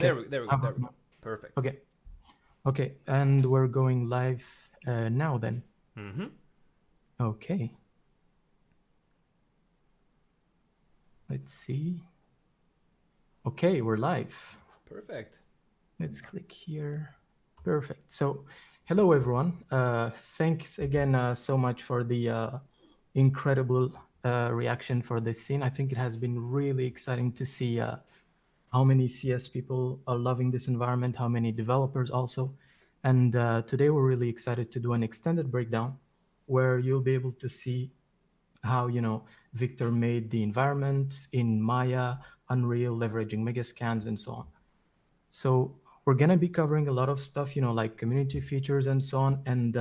There we go. Perfect. Okay. Okay. And we're going live now then. Mm-hmm. Okay. Let's see. Okay, we're live. Perfect. Let's click here. Perfect. So, hello everyone. Thanks again so much for the incredible reaction for this scene. I think it has been really exciting to see how many CS people are loving this environment, how many developers also. And today we're really excited to do an extended breakdown where you'll be able to see how, Victor made the environment in Maya, Unreal, leveraging megascans and so on. So we're gonna be covering a lot of stuff, like community features and so on. And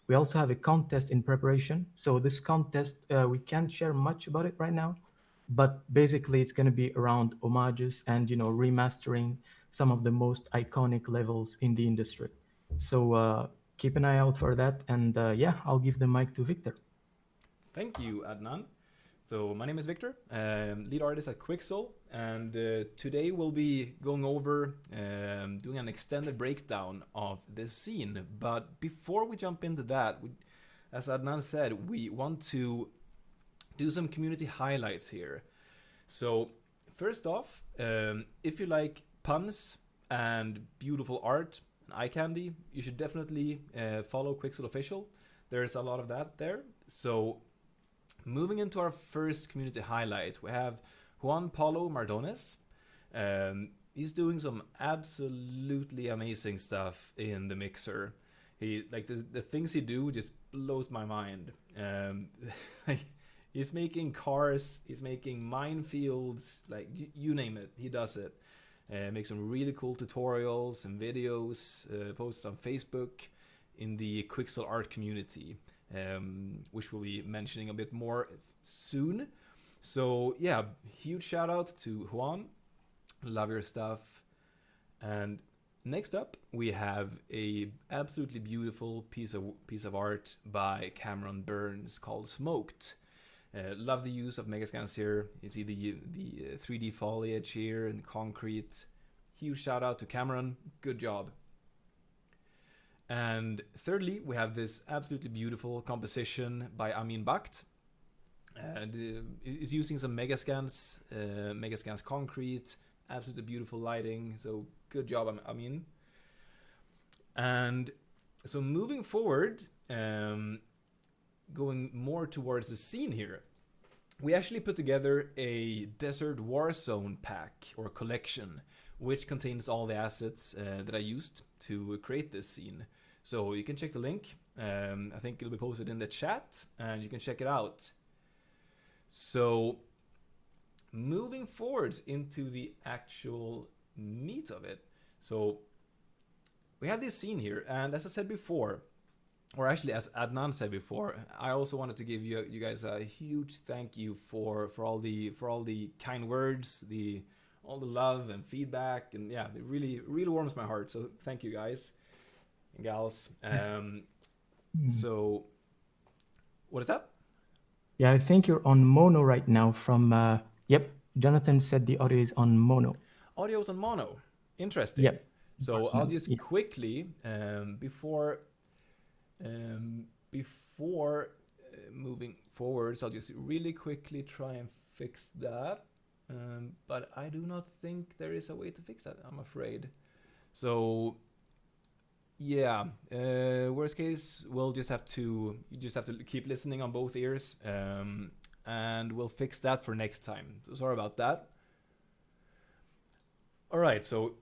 we also have a contest in preparation. So this contest, we can't share much about it right now, but basically it's gonna be around homages and remastering some of the most iconic levels in the industry. So keep an eye out for that. And yeah, I'll give the mic to Victor. Thank you, Adnan. So my name is Victor, lead artist at Quixel, and today we'll be going over doing an extended breakdown of this scene. But before we jump into that, as Adnan said, we want to do some community highlights here. So first off, if you like puns and beautiful art and eye candy, you should definitely follow Quixel Official. There's a lot of that there. So moving into our first community highlight, we have Juan Paulo Mardones. He's doing some absolutely amazing stuff in the mixer. He like the things he do just blows my mind. He's making cars, he's making minefields, like you name it, he does it. Makes some really cool tutorials and videos, posts on Facebook in the Quixel art community. Which we'll be mentioning a bit more soon. So yeah, huge shout out to Juan. Love your stuff. And next up, we have a absolutely beautiful piece of art by Cameron Burns called Smoked. Love the use of megascans here. You see the 3D foliage here and concrete. Huge shout out to Cameron. Good job. And thirdly, we have this absolutely beautiful composition by Amin Bakht. And it's using some megascans concrete, absolutely beautiful lighting. So good job, Amin. And so moving forward, going more towards the scene here, we actually put together a Desert Warzone pack or collection, which contains all the assets that I used to create this scene. So you can check the link. I think it'll be posted in the chat and you can check it out. So moving forward into the actual meat of it. So we have this scene here, and as I said before, or actually as Adnan said before, I also wanted to give you guys a huge thank you for all the kind words, all the love and feedback, and yeah, it really warms my heart. So thank you guys and gals. So what is that? Yeah, I think you're on mono right now from, yep, Jonathan said the audio is on mono. Audio's on mono. Interesting. Yep. So I'll just quickly, before moving forwards, I'll just really quickly try and fix that. But I do not think there is a way to fix that, I'm afraid. So yeah, worst case, you just have to keep listening on both ears, and we'll fix that for next time. So sorry about that. All right, so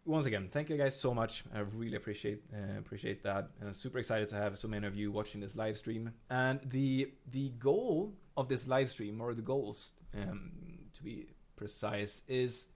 once again, thank you guys so much. I really appreciate that, and I'm super excited to have so many of you watching this live stream. And the goal of this live stream, or the goals, to be precise, is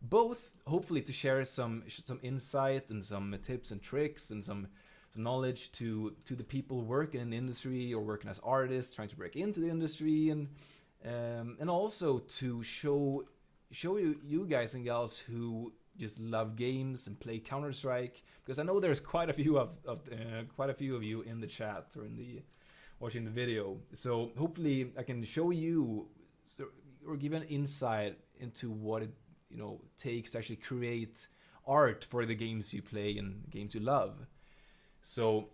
both hopefully to share some insight and some tips and tricks and some knowledge to the people working in the industry or working as artists trying to break into the industry, and also to show you guys and gals who just love games and play Counter-Strike, because I know there's quite a few of you in the chat or in the watching the video. So hopefully I can show you or give an insight into what it takes to actually create art for the games you play and games you love. So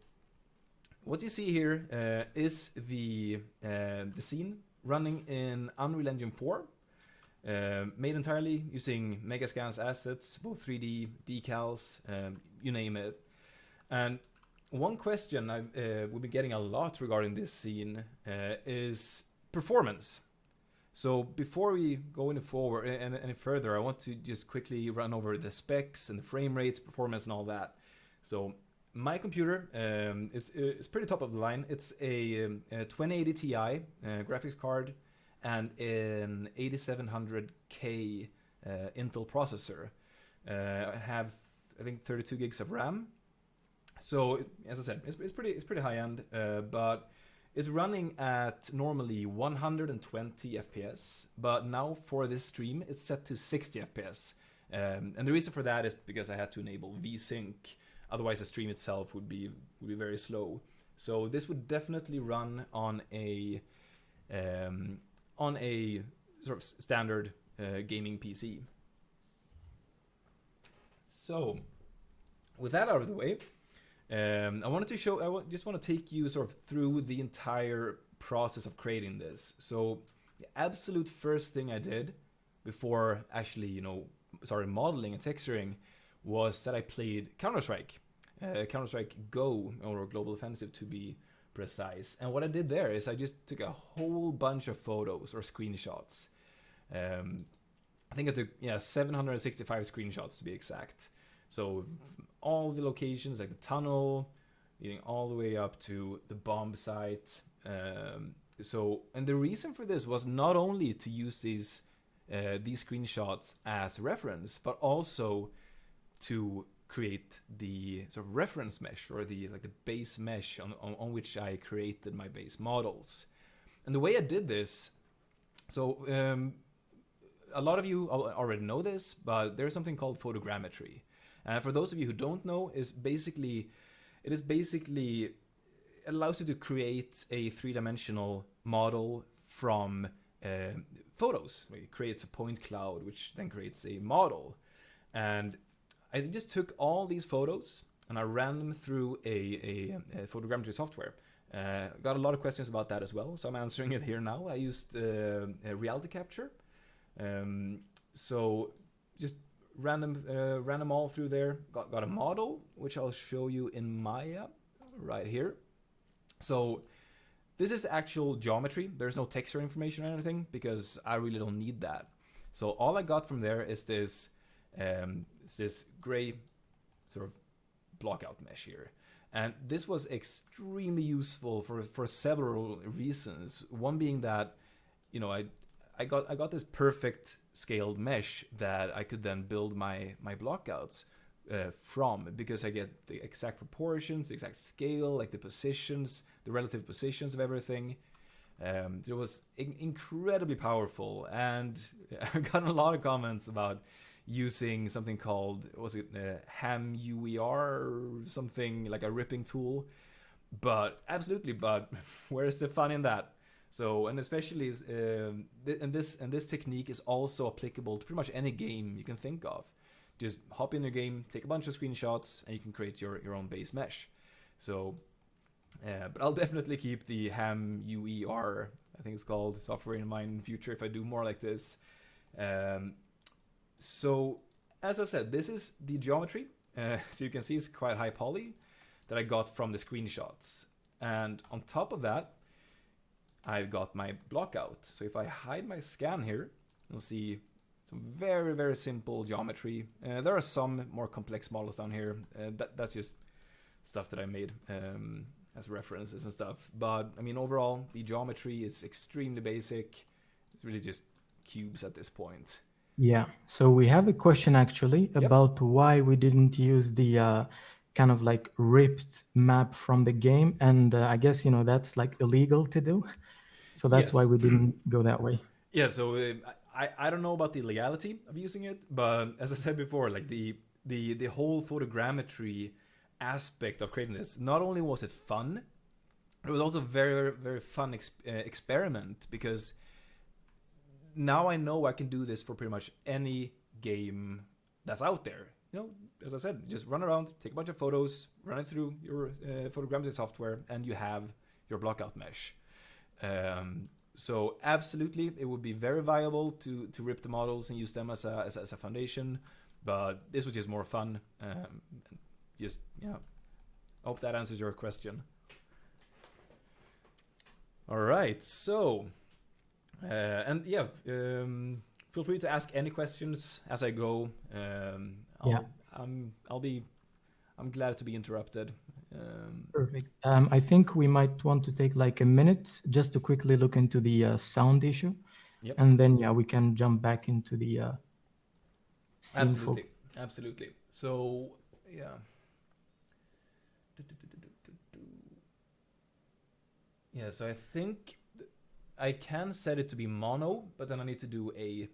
what you see here is the scene running in Unreal Engine 4, made entirely using Megascan's assets, both 3D, decals, you name it. And one question we've been getting a lot regarding this scene is performance. So before we go any further, I want to just quickly run over the specs and the frame rates, performance, and all that. So my computer is pretty top of the line. It's a 2080 Ti graphics card and an 8700K Intel processor. I have, I think, 32 gigs of RAM. So as I said, it's pretty high end, but it's running at normally 120 FPS. But now for this stream, it's set to 60 FPS. And the reason for that is because I had to enable VSync. Otherwise, the stream itself would be very slow. So this would definitely run on a sort of standard gaming PC. So with that out of the way, I just want to take you sort of through the entire process of creating this. So the absolute first thing I did before actually, started modeling and texturing was that I played Counter-Strike Go, or Global Offensive to be precise. And what I did there is I just took a whole bunch of photos or screenshots. I think I took 765 screenshots to be exact. So all the locations, like the tunnel, leading all the way up to the bomb site. And the reason for this was not only to use these screenshots as reference, but also to create the sort of reference mesh, or the base mesh on which I created my base models. And the way I did this, so a lot of you already know this, but there's something called photogrammetry. For those of you who don't know, it allows you to create a three-dimensional model from photos. It creates a point cloud, which then creates a model. And I just took all these photos and I ran them through a photogrammetry software. Got a lot of questions about that as well, so I'm answering it here now. I used reality capture. So just ran them all through there. Got a model, which I'll show you in Maya right here. So this is actual geometry. There's no texture information or anything because I really don't need that. So all I got from there is this gray sort of blockout mesh here. And this was extremely useful for several reasons. One being that, I got this perfect scaled mesh that I could then build my blockouts from, because I get the exact proportions, the exact scale, like the positions, the relative positions of everything. It was incredibly powerful, and I got a lot of comments about using something called, ham UER or something, like a ripping tool. But absolutely, but where's the fun in that? So, and especially this technique is also applicable to pretty much any game you can think of. Just hop in your game, take a bunch of screenshots, and you can create your own base mesh. So, but I'll definitely keep the ham UER, I think it's called, software in mind in the future if I do more like this. So, as I said, this is the geometry. So you can see it's quite high poly that I got from the screenshots. And on top of that, I've got my blockout. So if I hide my scan here, you'll see some very, very simple geometry. There are some more complex models down here. That's just stuff that I made as references and stuff. But I mean, overall, the geometry is extremely basic. It's really just cubes at this point. Yeah, so we have a question actually about why we didn't use the kind of like ripped map from the game. And I guess, that's like illegal to do. So that's why we didn't go that way. Yeah, so I don't know about the legality of using it, but as I said before, like the whole photogrammetry aspect of creating this, not only was it fun, it was also very, very fun experiment, because now I know I can do this for pretty much any game that's out there. as I said, just run around, take a bunch of photos, run it through your photogrammetry software, and you have your blockout mesh. So absolutely, it would be very viable to rip the models and use them as a foundation, but this was just more fun. Hope that answers your question. All right, so feel free to ask any questions as I go. I'm glad to be interrupted. Perfect. I think we might want to take like a minute just to quickly look into the sound issue. Yep. And then we can jump back into the scene. Absolutely. So yeah. Yeah, so I think I can set it to be mono, but then I need to do a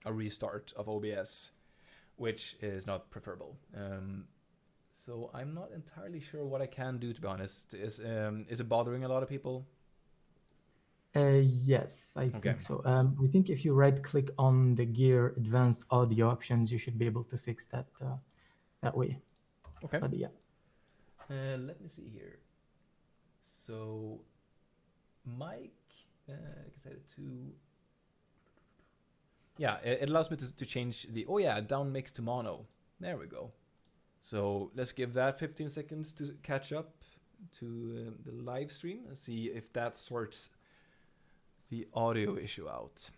restart of OBS, which is not preferable. So I'm not entirely sure what I can do, to be honest. Is it bothering a lot of people? Yes, I think so. I think if you right-click on the gear advanced audio options, you should be able to fix that that way. Okay. But yeah. Let me see here. So, mic, I can set it to. Yeah, it allows me to change the down mix to mono. There we go. So let's give that 15 seconds to catch up to the live stream and see if that sorts the audio issue out.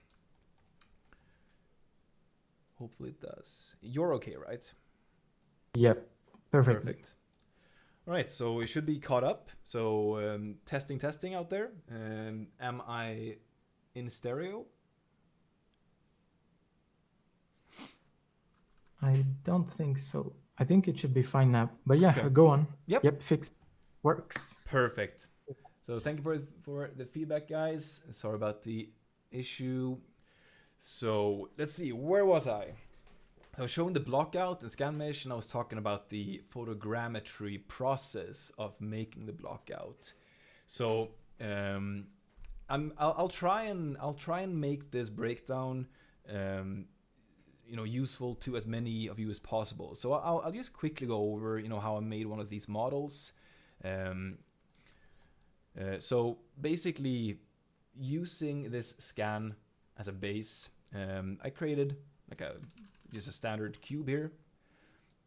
Hopefully it does. You're okay, right? Yep, perfect. All right, so we should be caught up. So testing out there. Am I in stereo? I don't think so. I think it should be fine now. But yeah, okay. Go on. Yep, fixed. Works. Perfect. So thank you for the feedback, guys. Sorry about the issue. So let's see, where was I? So I was showing the blockout and scan mesh, and I was talking about the photogrammetry process of making the blockout. So I'll try and make this breakdown useful to as many of you as possible. So I'll just quickly go over how I made one of these models. So basically, using this scan as a base, I created like just a standard cube here,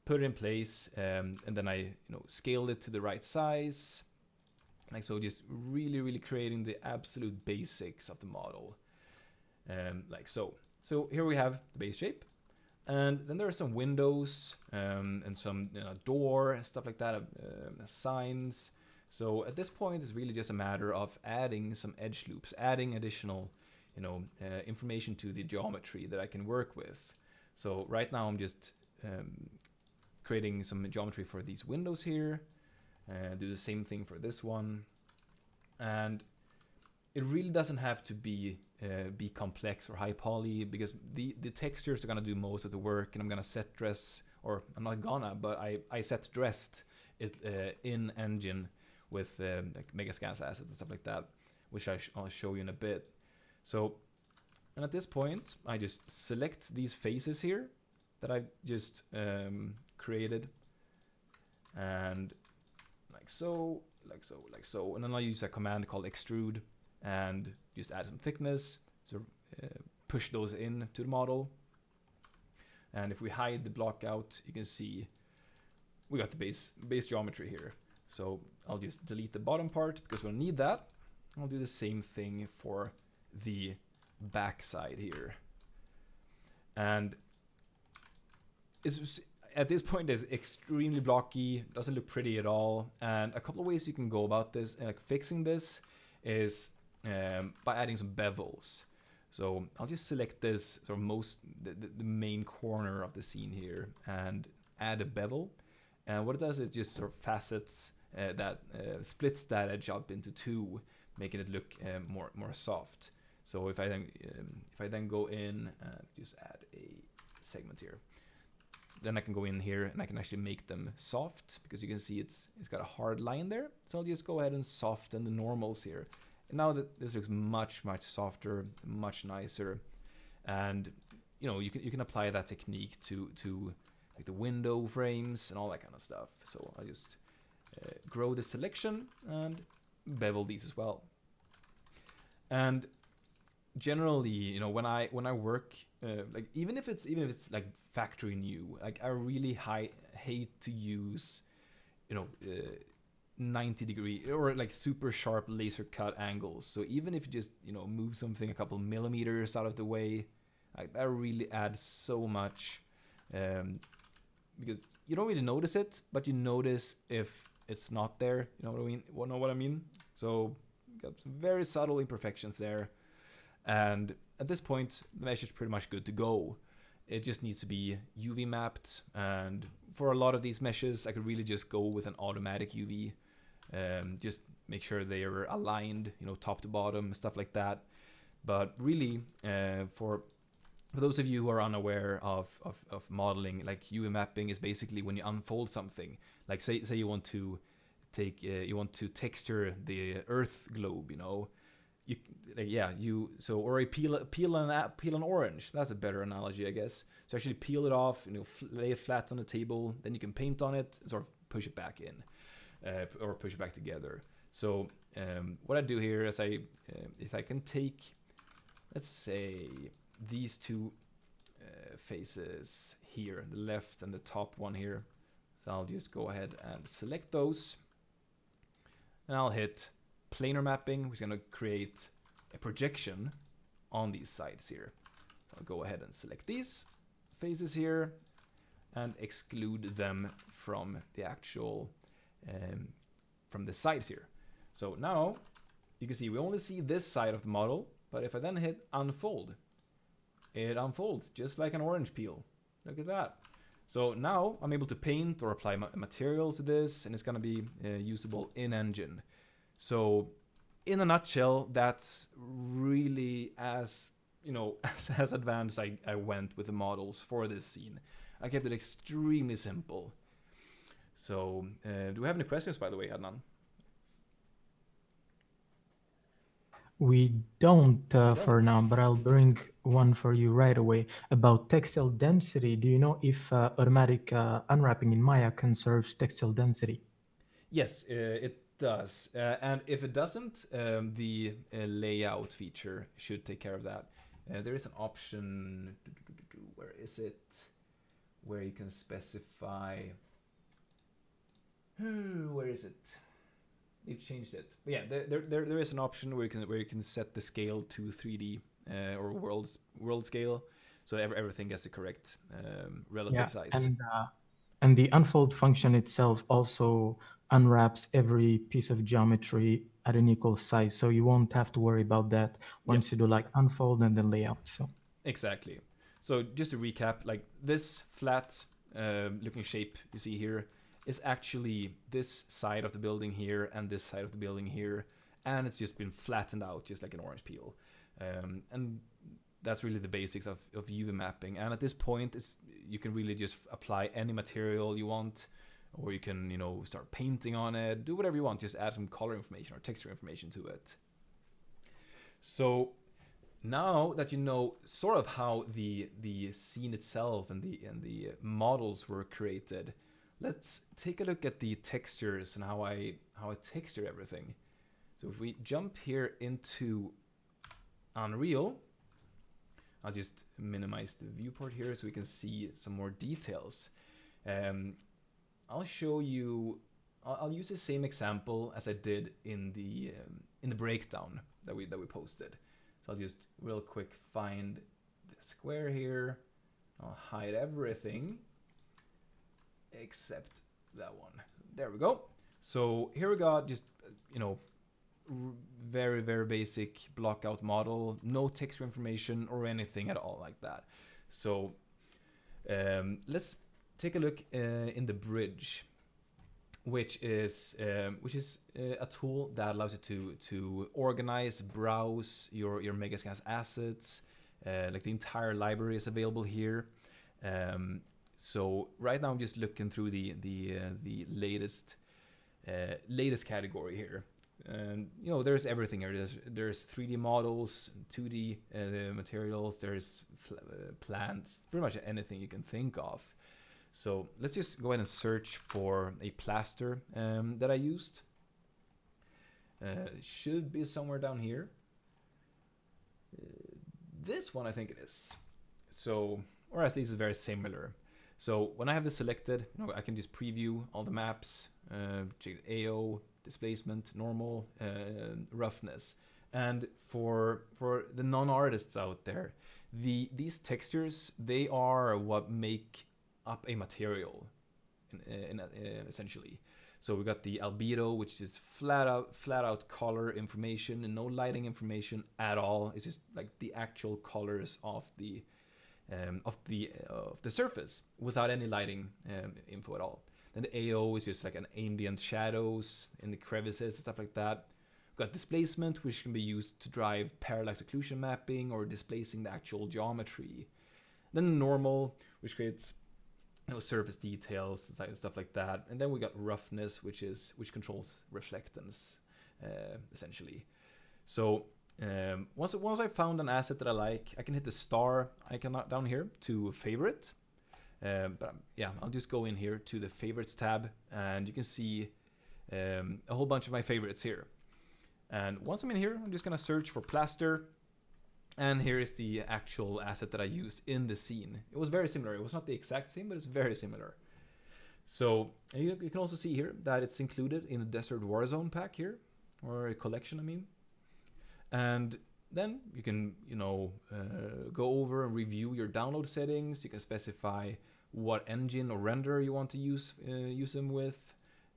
put it in place, and then I scaled it to the right size, like so, just really creating the absolute basics of the model, like so. So here we have the base shape, and then there are some windows and some door, stuff like that, signs. So at this point, it's really just a matter of adding some edge loops, adding additional information to the geometry that I can work with. So right now I'm just creating some geometry for these windows here, do the same thing for this one, and it really doesn't have to be complex or high poly, because the textures are gonna do most of the work, and I'm gonna set dress, or I'm not gonna, but I set dressed it in engine with like Megascans assets and stuff like that, which I'll show you in a bit. So, and at this point, I just select these faces here that I've just created, and like so, and then I'll use a command called extrude and just add some thickness, so push those in to the model. And if we hide the block out, you can see we got the base geometry here. So I'll just delete the bottom part because we'll need that. I'll do the same thing for the back side here. And at this point it's extremely blocky, doesn't look pretty at all. And a couple of ways you can go about this, like fixing this, is by adding some bevels. So I'll just select this sort of the main corner of the scene here and add a bevel. And what it does is just sort of facets splits that edge up into two, making it look more soft. So if I then go in and just add a segment here, then I can go in here and I can actually make them soft, because you can see it's got a hard line there. So I'll just go ahead and soften the normals here. And now that this looks much softer, much nicer, and you can apply that technique to like the window frames and all that kind of stuff. So I'll just grow the selection and bevel these as well. And generally, you know, when I work, like even if it's like factory new, like I really hate to use, you know, 90-degree or like super sharp laser cut angles. So even if you just, you know, move something a couple millimeters out of the way, like that really adds so much, because you don't really notice it, but you notice if it's not there. You know what I mean? Know what I mean? So got some very subtle imperfections there. And at this point, the mesh is pretty much good to go. It just needs to be UV mapped. And for a lot of these meshes, I could really just go with an automatic UV. Just make sure they are aligned, you know, top to bottom, stuff like that. But really, for those of you who are unaware of modeling, like UV mapping is basically when you unfold something. Like say you want to texture the Earth globe, you know. Or peel an orange. That's a better analogy, I guess. So actually peel it off, you know, lay it flat on the table, then you can paint on it, and sort of push it back in, or push it back together. So what I do here is I can take, let's say, these two faces here, the left and the top one here. So I'll just go ahead and select those, and I'll hit planar mapping, which is going to create a projection on these sides here. So I'll go ahead and select these faces here and exclude them from the actual, from the sides here. So now you can see we only see this side of the model, but if I then hit unfold, it unfolds just like an orange peel. Look at that. So now I'm able to paint or apply materials to this, and it's going to be usable in engine. So in a nutshell, that's really as, you know, as advanced I went with the models for this scene. I kept it extremely simple. So do we have any questions, by the way, Adnan? We don't for now, but I'll bring one for you right away. About textile density, do you know if automatic unwrapping in Maya conserves textile density? Yes, it does. And if it doesn't, the layout feature should take care of that. There is an option, where is it? Where you can specify, where is it? They've changed it. But yeah, there is an option where you can set the scale to 3D or world scale, so everything gets the correct relative size. And the unfold function itself also unwraps every piece of geometry at an equal size, so you won't have to worry about that once you do like unfold and then layout. So exactly. So just to recap, like this flat looking shape you see here is actually this side of the building here and this side of the building here, and it's just been flattened out just like an orange peel. And that's really the basics of UV mapping. And at this point, you can really just apply any material you want, or you can, you know, start painting on it, do whatever you want, just add some color information or texture information to it. So now that you know sort of how the scene itself and the models were created, let's take a look at the textures and how I texture everything. So if we jump here into Unreal, I'll just minimize the viewport here so we can see some more details. I'll show you. I'll use the same example as I did in the breakdown that we posted. So I'll just real quick find the square here. I'll hide everything except that one. There we go. So here we got just, you know, very, very basic blockout model, no texture information or anything at all like that. So let's take a look in the bridge, which is a tool that allows you to organize, browse your Megascans assets. Like the entire library is available here. So right now I'm just looking through the latest category here. And you know, there's everything here. There's 3D models, 2D materials, there's plants, pretty much anything you can think of. So let's just go ahead and search for a plaster that I used. Should be somewhere down here. This one, I think it is. So, or at least it's very similar. So when I have this selected, I can just preview all the maps, check AO, displacement, normal, roughness. And for the non-artists out there, these textures, they are what make up a material, essentially. So we got the albedo, which is flat out color information and no lighting information at all. It's just like the actual colors of the surface without any lighting info at all. Then the AO is just like an ambient shadows in the crevices, stuff like that. We've got displacement, which can be used to drive parallax occlusion mapping or displacing the actual geometry. Then the normal, which creates surface details and stuff like that. And then we got roughness, which controls reflectance, essentially. So once I found an asset that I like, I can hit the star icon down here to favorite. But yeah, I'll just go in here to the favorites tab, and you can see a whole bunch of my favorites here. And once I'm in here, I'm just gonna search for plaster. And here is the actual asset that I used in the scene. It was very similar. It was not the exact same, but it's very similar. So you can also see here that it's included in the Desert Warzone pack here, or a collection, I mean. And then you can, go over and review your download settings. You can specify what engine or render you want to use them with.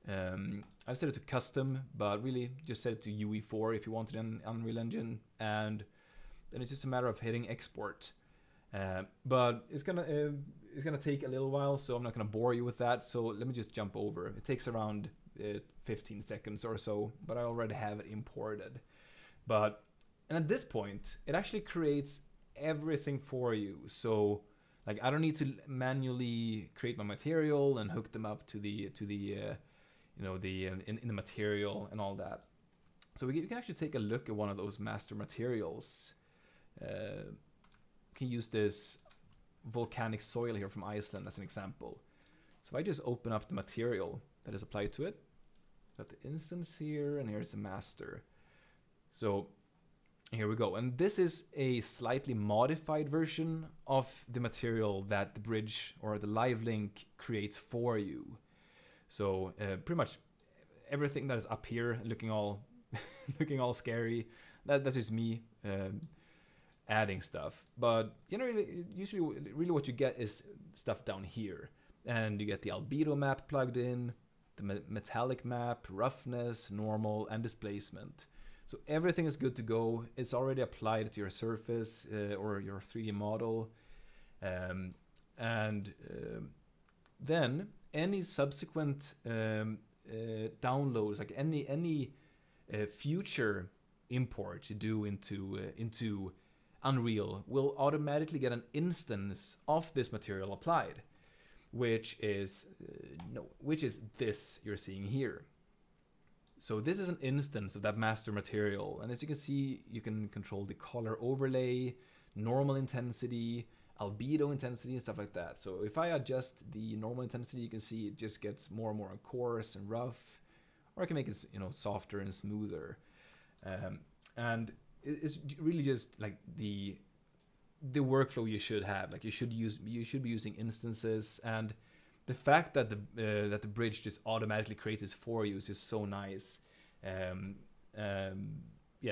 I've set it to custom, but really just set it to UE4 if you wanted an Unreal Engine, and then it's just a matter of hitting export. But it's gonna take a little while, so I'm not gonna bore you with that. So let me just jump over. It takes around 15 seconds or so, but I already have it imported. And at this point, it actually creates everything for you. So like I don't need to manually create my material and hook them up to the in the material and all that. So you can actually take a look at one of those master materials. You can use this volcanic soil here from Iceland as an example. So if I just open up the material that is applied to it, got the instance here, and here's the master. So here we go. And this is a slightly modified version of the material that the bridge or the live link creates for you. So pretty much everything that is up here looking all scary, that's just me adding stuff. But usually really what you get is stuff down here. And you get the albedo map plugged in, the metallic map, roughness, normal, and displacement. So everything is good to go. It's already applied to your surface or your 3D model. Then any subsequent downloads, like any future import you do into Unreal, will automatically get an instance of this material applied, which is this you're seeing here. So this is an instance of that master material, and as you can see, you can control the color overlay, normal intensity, albedo intensity, and stuff like that. So if I adjust the normal intensity, you can see it just gets more and more coarse and rough, or I can make it softer and smoother. And it's really just like the workflow you should have. Like you should be using instances, and the fact that the bridge just automatically creates this for you is just so nice. It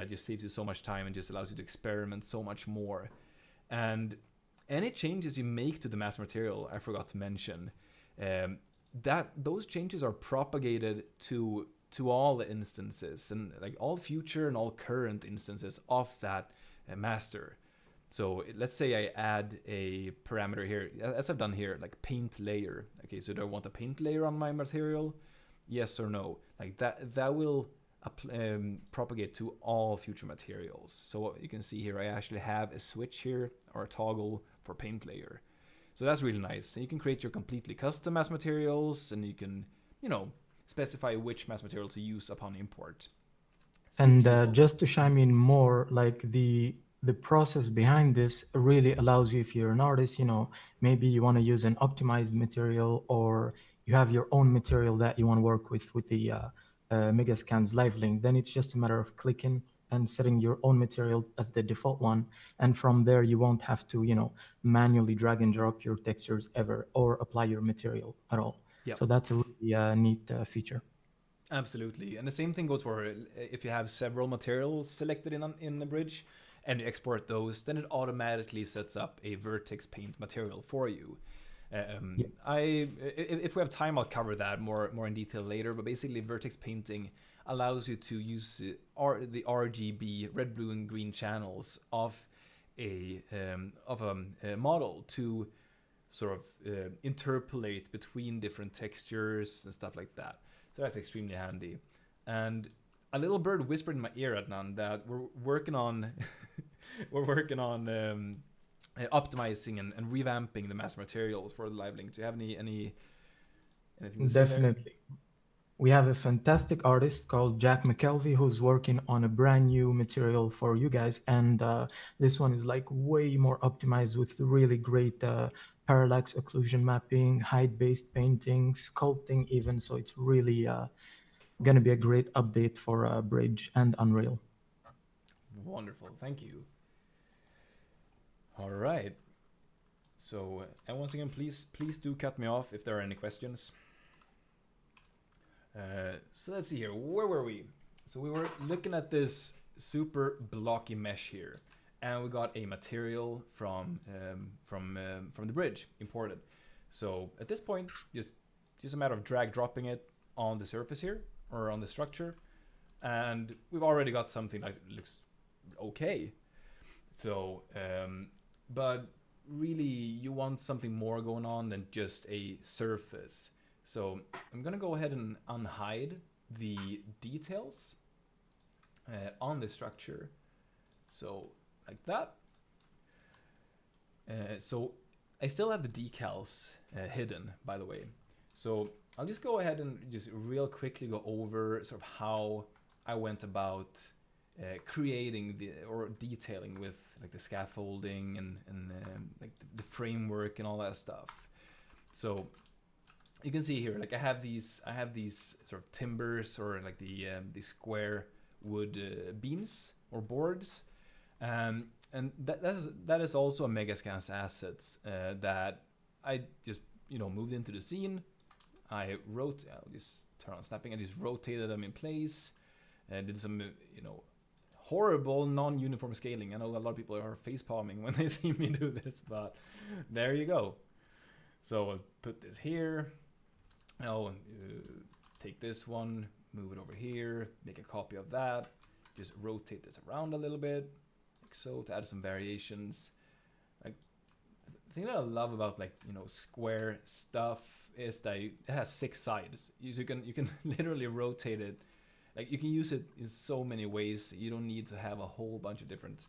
just saves you so much time and just allows you to experiment so much more. And any changes you make to the master material, I forgot to mention, that those changes are propagated to all the instances, and like all future and all current instances of that master. So let's say I add a parameter here, as I've done here, like paint layer. Okay, so do I want a paint layer on my material? Yes or no? Like that will propagate to all future materials. So what you can see here, I actually have a switch here, or a toggle for paint layer. So that's really nice. And you can create your completely custom mass materials, and you can, specify which mass material to use upon import. And just to chime in more, like the the process behind this really allows you, if you're an artist, maybe you want to use an optimized material, or you have your own material that you want to work with the Megascans live link, then it's just a matter of clicking and setting your own material as the default one. And from there, you won't have to, manually drag and drop your textures ever or apply your material at all. Yep. So that's a really neat feature. Absolutely, and the same thing goes for if you have several materials selected in the bridge, and you export those, then it automatically sets up a vertex paint material for you. Yeah. If we have time, I'll cover that more in detail later. But basically, vertex painting allows you to use the RGB red, blue, and green channels of a model to sort of interpolate between different textures and stuff like that. So that's extremely handy. And a little bird whispered in my ear, Adnan, that we're working on optimizing and revamping the master materials for the live link. Do you have anything to say there? Definitely. We have a fantastic artist called Jack McKelvey who's working on a brand new material for you guys, and this one is like way more optimized with really great parallax occlusion mapping, height-based painting, sculpting even. So it's really going to be a great update for Bridge and Unreal. Wonderful, thank you. All right. So, and once again, please do cut me off if there are any questions. So let's see here. Where were we? So we were looking at this super blocky mesh here, and we got a material from the bridge imported. So at this point, just a matter of drag dropping it on the surface here or on the structure, and we've already got something that looks okay. So, but really, you want something more going on than just a surface. So I'm gonna go ahead and unhide the details on the structure. So like that. So I still have the decals hidden, by the way. So I'll just go ahead and just real quickly go over sort of how I went about creating or detailing with like the scaffolding and like the framework and all that stuff. So you can see here, like I have these sort of timbers or like the square wood beams or boards, and that is also a Megascans assets that I just moved into the scene. I'll just turn on snapping. I just rotated them in place, did some horrible non-uniform scaling. I know a lot of people are face palming when they see me do this, but there you go. So I'll put this here. Now take this one, move it over here, make a copy of that, just rotate this around a little bit, like so, to add some variations. Like the thing that I love about square stuff is that it has 6 sides. You can literally rotate it. Like you can use it in so many ways. You don't need to have a whole bunch of different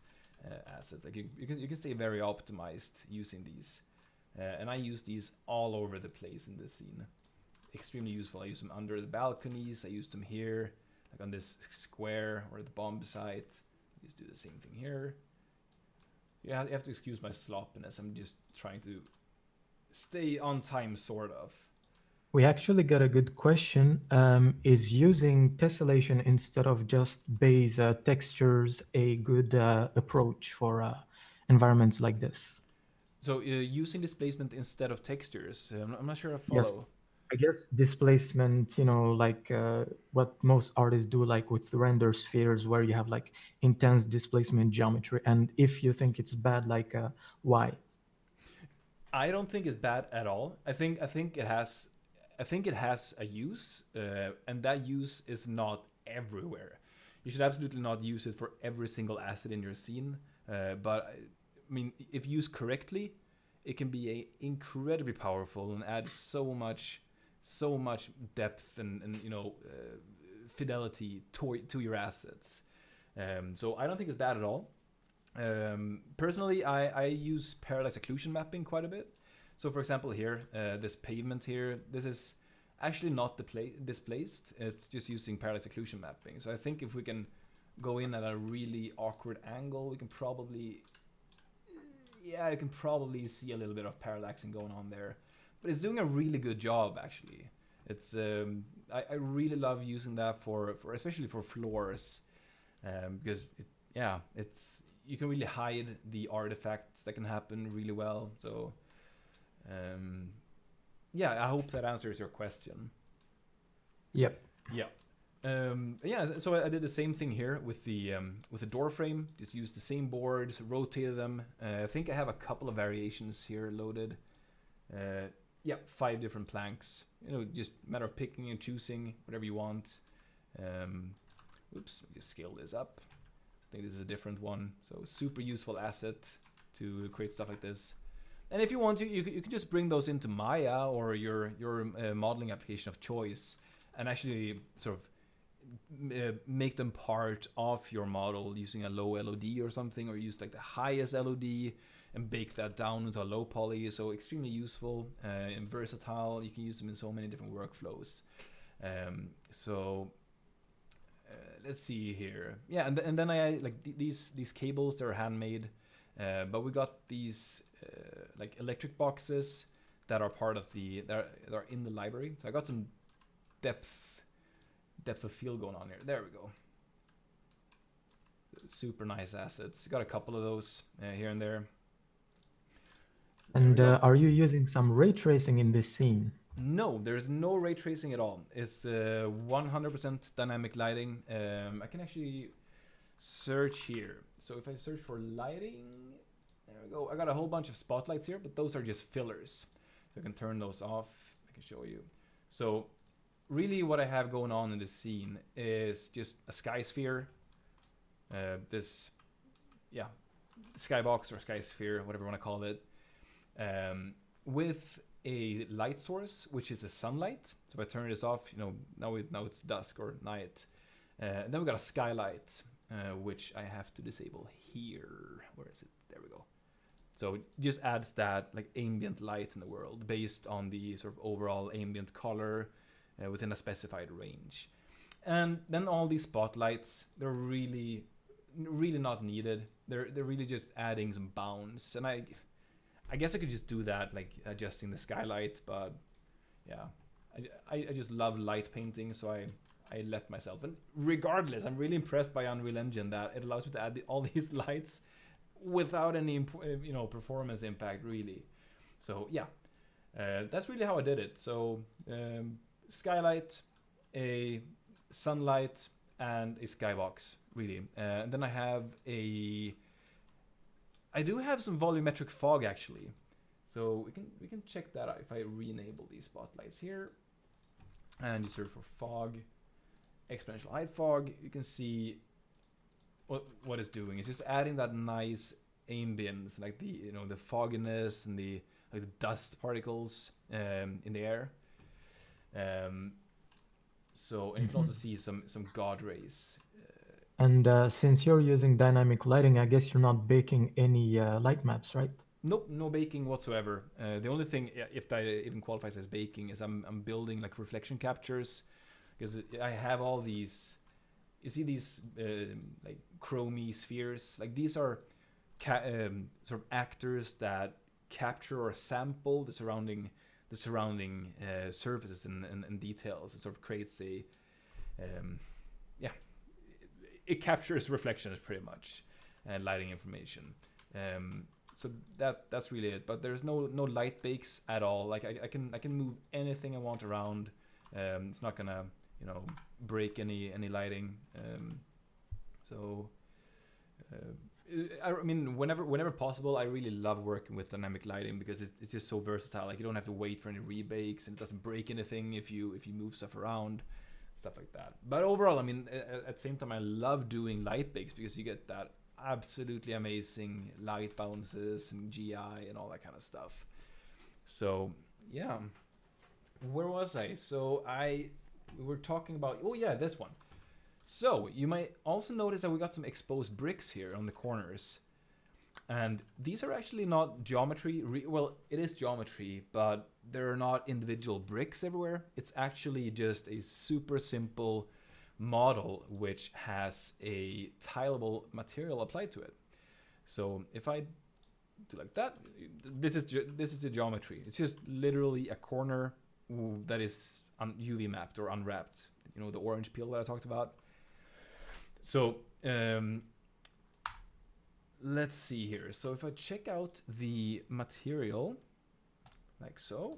assets. Like you can stay very optimized using these. And I use these all over the place in this scene. Extremely useful. I use them under the balconies. I use them here, like on this square or the bomb site. Just do the same thing here. You have to excuse my sloppiness. I'm just trying to stay on time, sort of. We actually got a good question. Is using tessellation instead of just base textures a good approach for environments like this? So using displacement instead of textures. I'm not sure I follow. Yes. I guess displacement, like what most artists do, like with render spheres, where you have like intense displacement geometry. And if you think it's bad, like why? I don't think it's bad at all. I think it has a use, and that use is not everywhere. You should absolutely not use it for every single asset in your scene. But I mean, if used correctly, it can be incredibly powerful and add so much depth and fidelity to your assets. So I don't think it's bad at all. Personally, I use parallax occlusion mapping quite a bit. So for example here, this pavement here, this is actually not displaced. It's just using parallax occlusion mapping. So I think if we can go in at a really awkward angle, we can probably, yeah, you can probably see a little bit of parallaxing going on there. But it's doing a really good job, actually. It's I really love using that for especially for floors, because it's you can really hide the artifacts that can happen really well. So yeah, I hope that answers your question. Yep. Yeah. Yeah, so I did the same thing here with the door frame. Just used the same boards, rotated them. I think I have a couple of variations here loaded. Yeah, 5 different planks. You know, just matter of picking and choosing whatever you want. Oops, let me just scale this up. I think this is a different one. So super useful asset to create stuff like this. And if you want to, you can just bring those into Maya or your modeling application of choice, and actually sort of make them part of your model using a low LOD or something, or use like the highest LOD and bake that down into a low poly. So extremely useful and versatile. You can use them in so many different workflows. Let's see here. Yeah, and then I like these cables. They're handmade, but we got these like electric boxes that are part of that are in the library. So I got some depth of field going on here. There we go. Super nice assets. Got a couple of those here and there. And are you using some ray tracing in this scene? No, there's no ray tracing at all. It's 100% dynamic lighting. I can actually search here. So if I search for lighting, there we go. I got a whole bunch of spotlights here, but those are just fillers. So I can turn those off. I can show you. So really what I have going on in this scene is just a sky sphere. This, yeah, skybox or sky sphere, whatever you want to call it. With a light source, which is a sunlight. So if I turn this off, you know, now it's dusk or night. And then we got a skylight, which I have to disable here. Where is it? There we go. So it just adds that like ambient light in the world based on the sort of overall ambient color within a specified range. And then all these spotlights, they're really not needed. They're really just adding some bounce. And I guess I could just do that, like adjusting the skylight, but yeah, I just love light painting, so I let myself. And regardless, I'm really impressed by Unreal Engine that it allows me to add all these lights without any performance impact, really. So yeah, that's really how I did it. So skylight, a sunlight, and a skybox, really. And then I do have some volumetric fog, actually. So we can check that out if I re-enable these spotlights here. And you search for fog, exponential height fog. You can see what it's doing. It's just adding that nice ambience, like the the fogginess and the dust particles in the air. So and you can also see some God rays. And since you're using dynamic lighting, I guess you're not baking any light maps, right? Nope, no baking whatsoever. The only thing, if that even qualifies as baking, is I'm building like reflection captures, because I have all these. You see these like chromey spheres. Like these are sort of actors that capture or sample the surrounding surfaces and details. It sort of creates a it captures reflections pretty much and lighting information. So that's really it. But there's no light bakes at all. Like I can move anything I want around. It's not gonna break any lighting. I mean, whenever possible, I really love working with dynamic lighting because it's just so versatile. Like you don't have to wait for any rebakes, and it doesn't break anything if you move stuff around, stuff like that. But overall, I mean, at the same time, I love doing light bakes because you get that absolutely amazing light bounces and GI and all that kind of stuff. So yeah, where was I? So we were talking about, oh yeah, this one. So you might also notice that we got some exposed bricks here on the corners. And these are actually not geometry. Well, it is geometry, but they're not individual bricks everywhere. It's actually just a super simple model which has a tileable material applied to it. So if I do like that, this is the geometry. It's just literally a corner that is UV mapped or unwrapped. You know, the orange peel that I talked about. So let's see here. So if I check out the material, like so,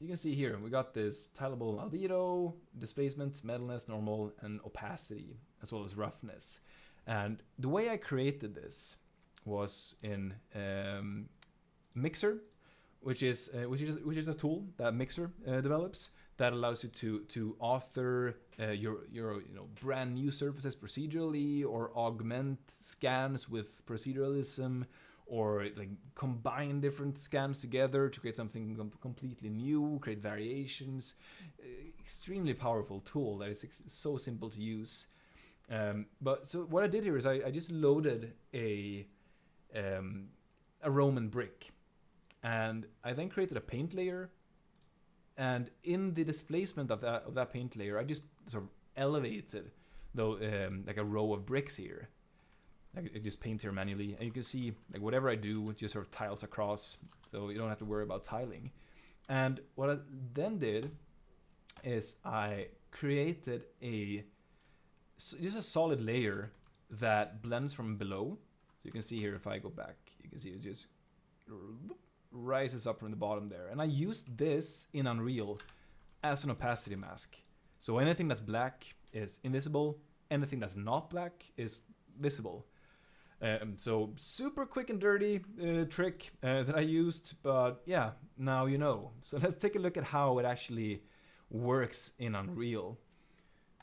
you can see here we got this tileable albedo, displacement, metalness, normal, and opacity, as well as roughness. And the way I created this was in Mixer, which is a tool that Mixer develops that allows you to author your brand new surfaces procedurally, or augment scans with proceduralism, or like combine different scans together to create something completely new, create variations. Extremely powerful tool that is so simple to use. But so what I did here is I just loaded a Roman brick, and I then created a paint layer, and in the displacement of that paint layer, I just sort of elevated though like a row of bricks here. I just paint here manually, and you can see like whatever I do, it just sort of tiles across, so you don't have to worry about tiling. And what I then did is I created just a solid layer that blends from below. So you can see here, if I go back, you can see it just rises up from the bottom there. And I used this in Unreal as an opacity mask. So anything that's black is invisible, anything that's not black is visible. So super quick and dirty trick that I used, but yeah, now you know. So let's take a look at how it actually works in Unreal.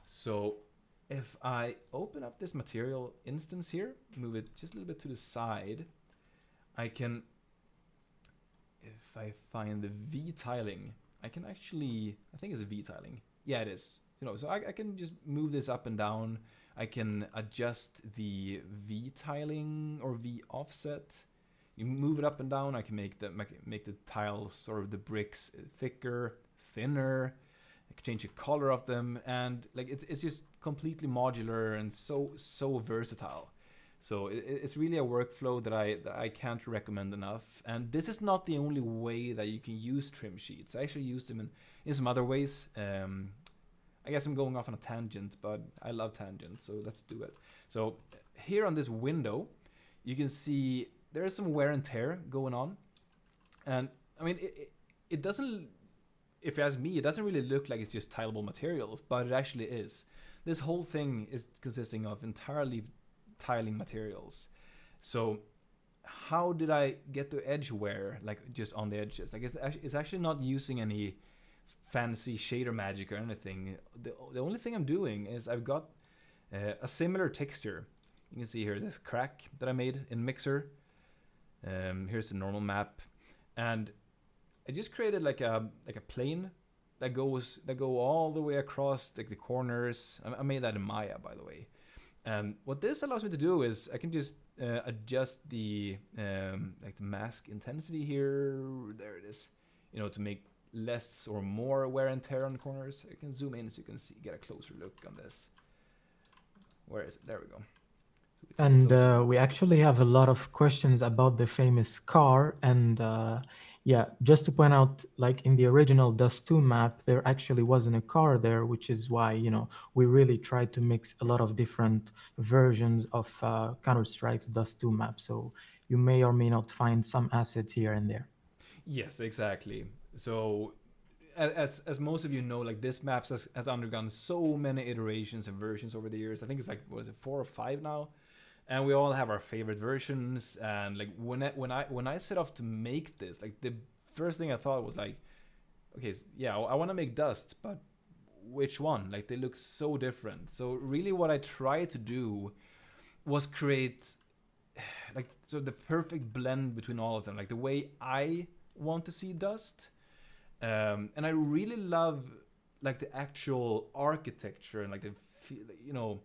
So if I open up this material instance here, move it just a little bit to the side, I can, if I find the V tiling, I can actually, I think it's a V tiling. Yeah, it is. You know, so I can just move this up and down. I can adjust the V tiling or V offset. You move it up and down. I can make the tiles or the bricks thicker, thinner. I can change the color of them, and like it's just completely modular and so versatile. So it's really a workflow that I can't recommend enough. And this is not the only way that you can use trim sheets. I actually use them in some other ways. I guess I'm going off on a tangent, but I love tangents, so let's do it. So here on this window, you can see there is some wear and tear going on. And I mean, it doesn't, if you ask me, it doesn't really look like it's just tileable materials, but it actually is. This whole thing is consisting of entirely tiling materials. So how did I get the edge wear, like just on the edges? Like it's actually not using any fancy shader magic or anything. The only thing I'm doing is I've got a similar texture. You can see here this crack that I made in Mixer. Here's the normal map, and I just created like a plane that go all the way across like the corners. I made that in Maya, by the way. And what this allows me to do is I can just adjust the like the mask intensity here. There it is. You know, to make less or more wear and tear on the corners. I can zoom in so you can get a closer look on this. Where is it? There we go. And we actually have a lot of questions about the famous car. And yeah, just to point out, like in the original Dust 2 map, there actually wasn't a car there, which is why, you know, we really tried to mix a lot of different versions of Counter-Strike's Dust 2 map. So you may or may not find some assets here and there. Yes, exactly. So as most of you know, like this map has undergone so many iterations and versions over the years. I think it's like, what is it, 4 or 5 now? And we all have our favorite versions. And like when I set off to make this, like the first thing I thought was like, okay, yeah, I want to make Dust, but which one? Like they look so different. So really what I tried to do was create like so the perfect blend between all of them, like the way I want to see Dust. And I really love like the actual architecture and like the, you know,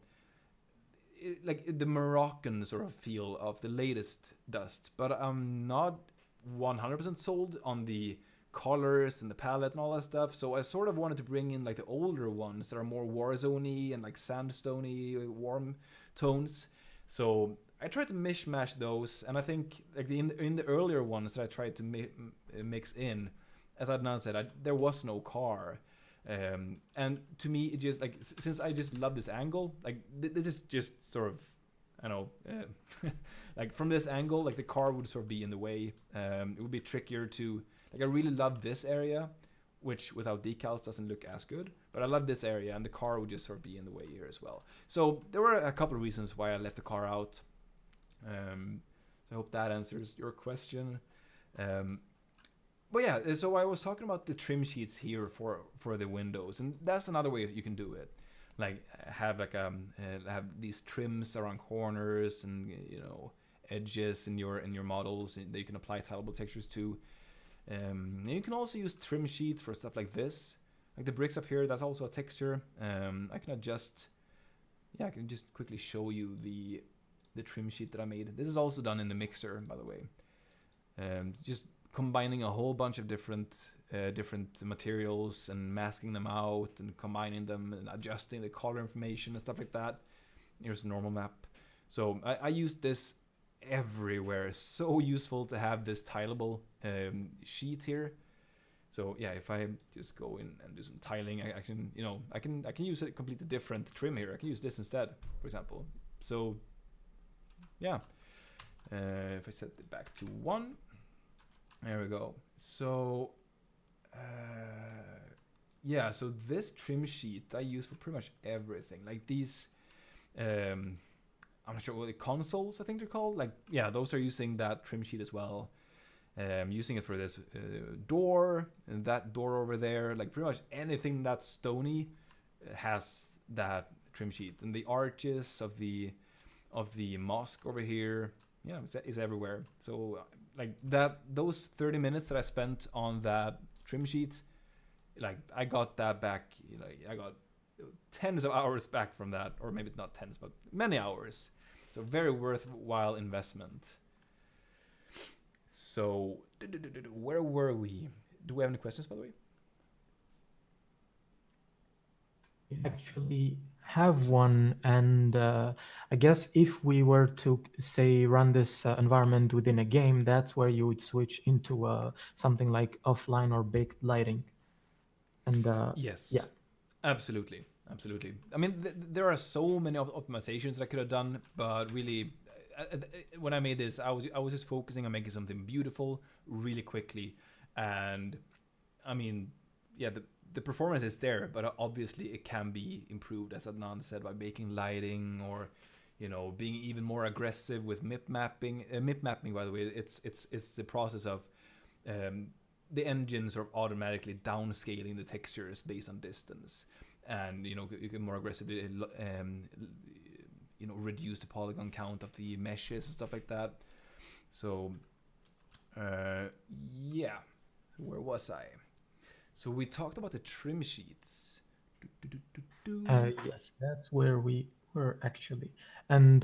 like the Moroccan sort of feel of the latest Dust, but I'm not 100% sold on the colors and the palette and all that stuff. So I sort of wanted to bring in like the older ones that are more Warzone-y and like sandstone-y, warm tones. So I tried to mishmash those, and I think like in the earlier ones that I tried to mix in, as Adnan said, there was no car. And to me, it just like since I just love this angle, like this is just sort of, I don't know, like from this angle, like the car would sort of be in the way. It would be trickier to like. I really love this area, which without decals doesn't look as good. But I love this area, and the car would just sort of be in the way here as well. So there were a couple of reasons why I left the car out. So I hope that answers your question. But yeah, so I was talking about the trim sheets here for the windows, and that's another way you can do it. Like have have these trims around corners and edges in your models that you can apply tileable textures to. And you can also use trim sheets for stuff like this, like the bricks up here. That's also a texture. I can adjust. Yeah, I can just quickly show you the trim sheet that I made. This is also done in the mixer, by the way. Just combining a whole bunch of different materials and masking them out and combining them and adjusting the color information and stuff like that. Here's a normal map. So I use this everywhere. It's so useful to have this tileable sheet here. So yeah, if I just go in and do some tiling, I can use a completely different trim here. I can use this instead, for example. So yeah, if I set it back to 1. There we go. So yeah, so this trim sheet I use for pretty much everything. Like these, I'm not sure what the consoles I think they're called. Like yeah, those are using that trim sheet as well. Using it for this door and that door over there. Like pretty much anything that's stony has that trim sheet. And the arches of the mosque over here, yeah, it's everywhere. So like those 30 minutes that I spent on that trim sheet, like I got that back. Like I got tens of hours back from that, or maybe not tens, but many hours. So very worthwhile investment. So where were we? Do we have any questions, by the way? We actually have one, and I guess if we were to say run this environment within a game, that's where you would switch into something like offline or baked lighting. And yes, yeah, absolutely. I mean, there are so many optimizations that I could have done, but really, when I made this, I was just focusing on making something beautiful really quickly, and I mean, yeah, the performance is there, but obviously it can be improved, as Adnan said, by making lighting or being even more aggressive with MIP mapping. MIP mapping, by the way, it's the process of the engine sort of automatically downscaling the textures based on distance, and you can more aggressively reduce the polygon count of the meshes and stuff like that. So yeah, so where was I? So we talked about the trim sheets. yes, that's where we were actually. And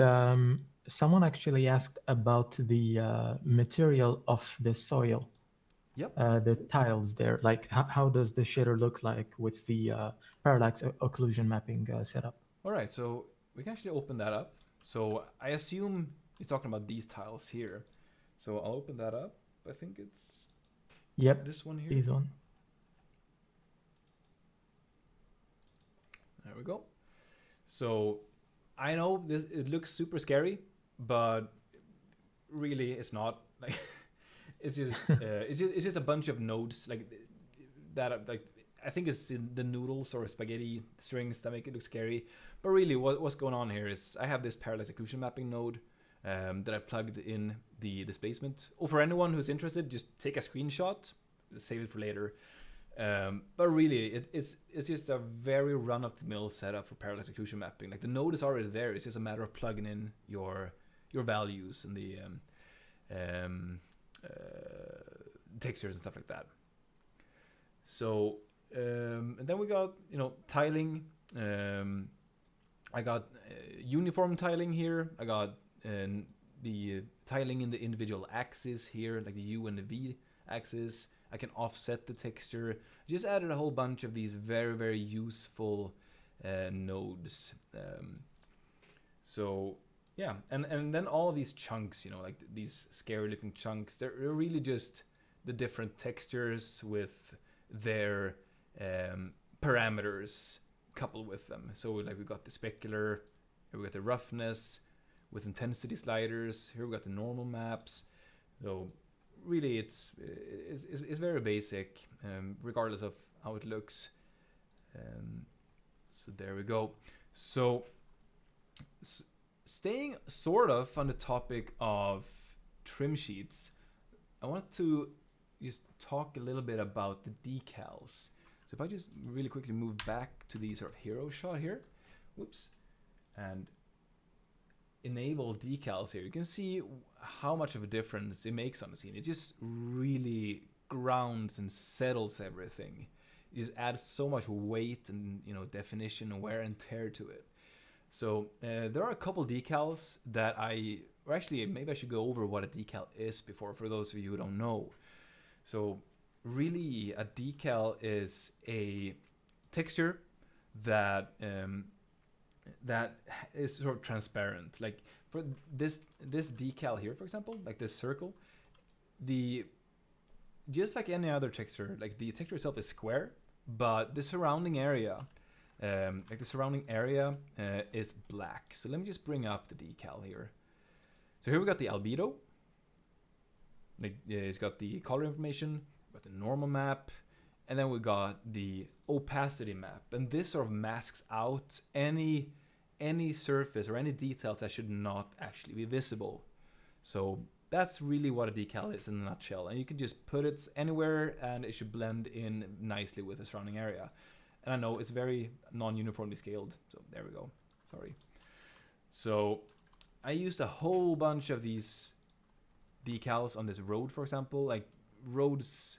someone actually asked about the material of the soil. Yep. The tiles there, like how does the shader look like with the parallax occlusion mapping setup? All right, so we can actually open that up. So I assume you're talking about these tiles here. So I'll open that up. I think it's this one here. This one. There we go. So I know it looks super scary, but really it's not. Like it's just a bunch of nodes like that. Like I think it's in the noodles or spaghetti strings that make it look scary. But really, what's going on here is I have this parallax occlusion mapping node that I plugged in the displacement. Or for anyone who's interested, just take a screenshot, save it for later. But really, it's just a very run-of-the-mill setup for parallax occlusion mapping. Like the node is already there. It's just a matter of plugging in your values and the textures and stuff like that. So and then we got tiling. I got uniform tiling here. I got the tiling in the individual axes here, like the U and the V axis. I can offset the texture. Just added a whole bunch of these very, very useful nodes. So yeah, and then all of these chunks, like these scary looking chunks, they're really just the different textures with their parameters coupled with them. So like we got the specular, here we got the roughness with intensity sliders, here we got the normal maps. So really it's very basic, regardless of how it looks. So there we go. So staying sort of on the topic of trim sheets, I want to just talk a little bit about the decals. So if I just really quickly move back to the sort of hero shot here, whoops, and enable decals here, you can see how much of a difference it makes on the scene. It just really grounds and settles everything. It just adds so much weight and definition and wear and tear to it. So there are a couple decals that or actually maybe I should go over what a decal is before, for those of you who don't know. So really a decal is a texture that that is sort of transparent. Like for this decal here, for example, like this circle, just like any other texture, like the texture itself is square, but the surrounding area, is black. So let me just bring up the decal here. So here we got the albedo. Like it's got the color information, got the normal map, and then we got the opacity map. And this sort of masks out any surface or any details that should not actually be visible. So that's really what a decal is in a nutshell. And you can just put it anywhere and it should blend in nicely with the surrounding area. And I know it's very non-uniformly scaled, so there we go. Sorry. So I used a whole bunch of these decals on this road, for example. Like roads,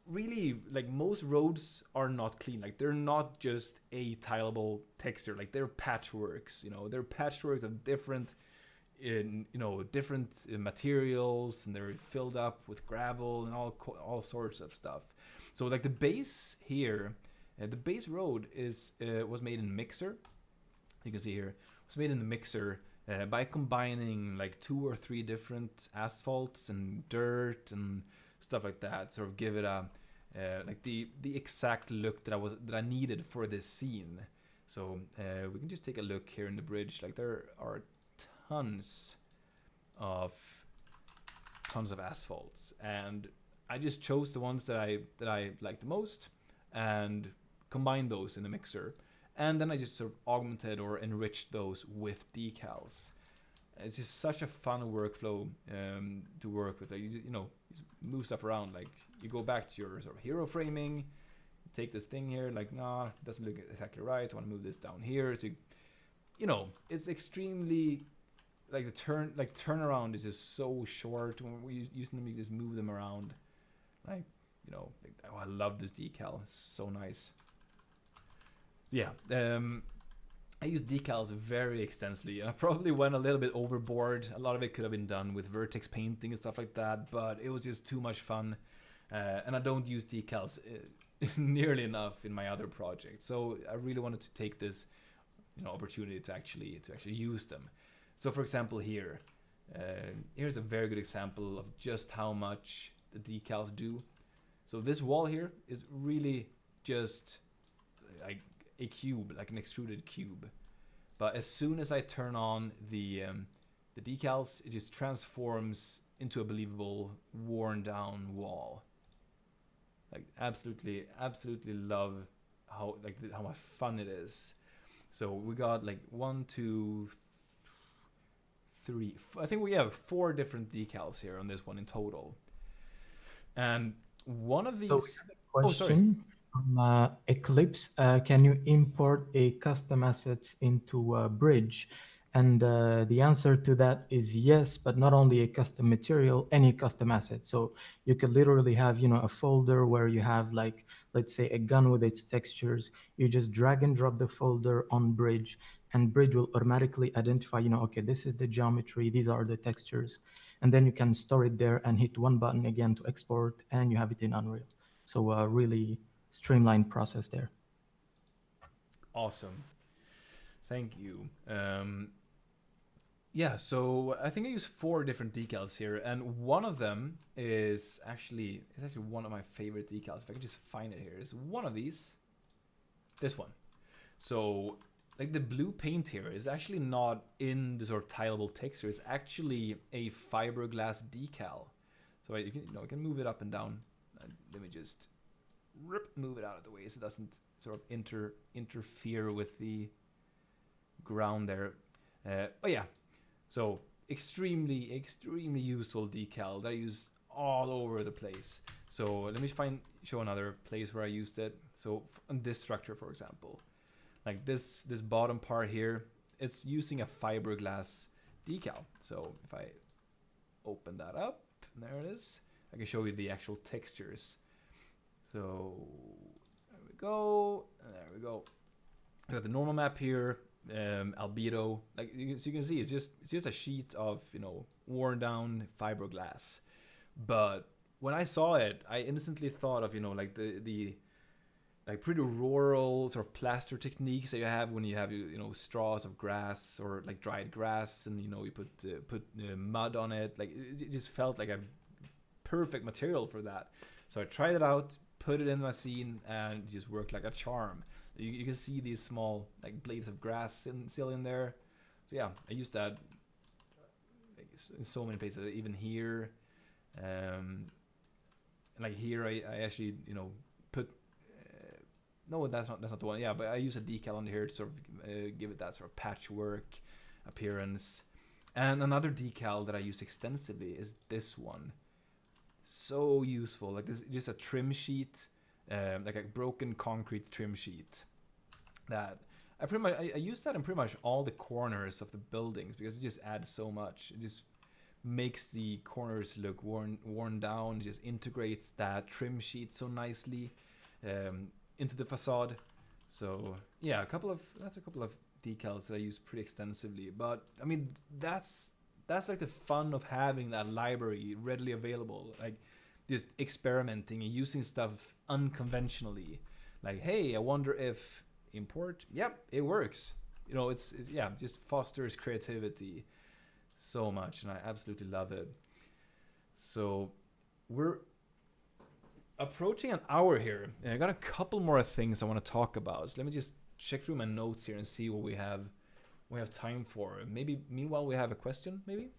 really, like most roads are not clean. Like they're not just a tileable texture. Like they're patchworks. They're patchworks of different, different materials, and they're filled up with gravel and all sorts of stuff. So like the base here. The base road was made in mixer. You can see here, it was made in the mixer by combining like 2 or 3 different asphalts and dirt and stuff like that. Sort of give it a like the exact look that I needed for this scene. So we can just take a look here in the bridge. Like there are tons of asphalts, and I just chose the ones that I like the most and combine those in the mixer, and then I just sort of augmented or enriched those with decals. It's just such a fun workflow to work with. Like you just move stuff around. Like you go back to your sort of hero framing, take this thing here. Like nah, it doesn't look exactly right. I want to move this down here. So it's extremely like the turnaround is just so short when we're using them. You just move them around. Like I love this decal. It's so nice. Yeah, I use decals very extensively, and I probably went a little bit overboard. A lot of it could have been done with vertex painting and stuff like that, but it was just too much fun. And I don't use decals nearly enough in my other projects, so I really wanted to take this opportunity to actually use them. So for example here, here's a very good example of just how much the decals do. So this wall here is really just like a cube, like an extruded cube. But as soon as I turn on the decals, it just transforms into a believable worn down wall. Like absolutely love how much fun it is. So we got like 1, 2, 3. I think we have 4 different decals here on this one in total. And one of these. So question from Eclipse: can you import a custom asset into a bridge? And the answer to that is yes, but not only a custom material, any custom asset. So you could literally have a folder where you have, like, let's say a gun with its textures. You just drag and drop the folder on bridge, and bridge will automatically identify, okay, this is the geometry, these are the textures. and then you can store it there and hit one button again to export, and you have it in Unreal. So a really streamlined process there. Awesome. Thank you. Yeah, so I think I use 4 different decals here, and one of them is actually one of my favorite decals. If I can just find it here, is one of these. This one. So like the blue paint here is actually not in the sort of tileable texture. It's actually a fiberglass decal. So I can move it up and down. Let me just move it out of the way so it doesn't sort of interfere with the ground there. Oh yeah, so extremely useful decal that I use all over the place. So let me show another place where I used it. So on this structure, for example, like this bottom part here, it's using a fiberglass decal. So if I open that up, there it is, I can show you the actual textures. So there we go, there we go. I got the normal map here, albedo. Like so you can see, it's just a sheet of worn down fiberglass. But when I saw it, I instantly thought of like the like pretty rural sort of plaster techniques that you have when you have straws of grass or like dried grass, and you put mud on it. Like it just felt like a perfect material for that. So I tried it out, put it in my scene, and it just worked like a charm. You can see these small like blades of grass still in there. So yeah, I used that in so many places, even here. Like here, I actually put no, that's not the one. Yeah, but I use a decal on here to sort of give it that sort of patchwork appearance. And another decal that I use extensively is this one. So useful. Like this, just a trim sheet, like a broken concrete trim sheet. That I use that in pretty much all the corners of the buildings because it just adds so much. It just makes the corners look worn down. It just integrates that trim sheet so nicely into the facade. So yeah, that's a couple of decals that I use pretty extensively. But I mean, that's like the fun of having that library readily available. Like just experimenting and using stuff unconventionally. Like, hey, I wonder if import. Yep, it works. It's yeah, just fosters creativity so much, and I absolutely love it. So we're approaching an hour here, and I got a couple more things I want to talk about. So let me just check through my notes here and see what we have time for. Maybe meanwhile we have a question, maybe?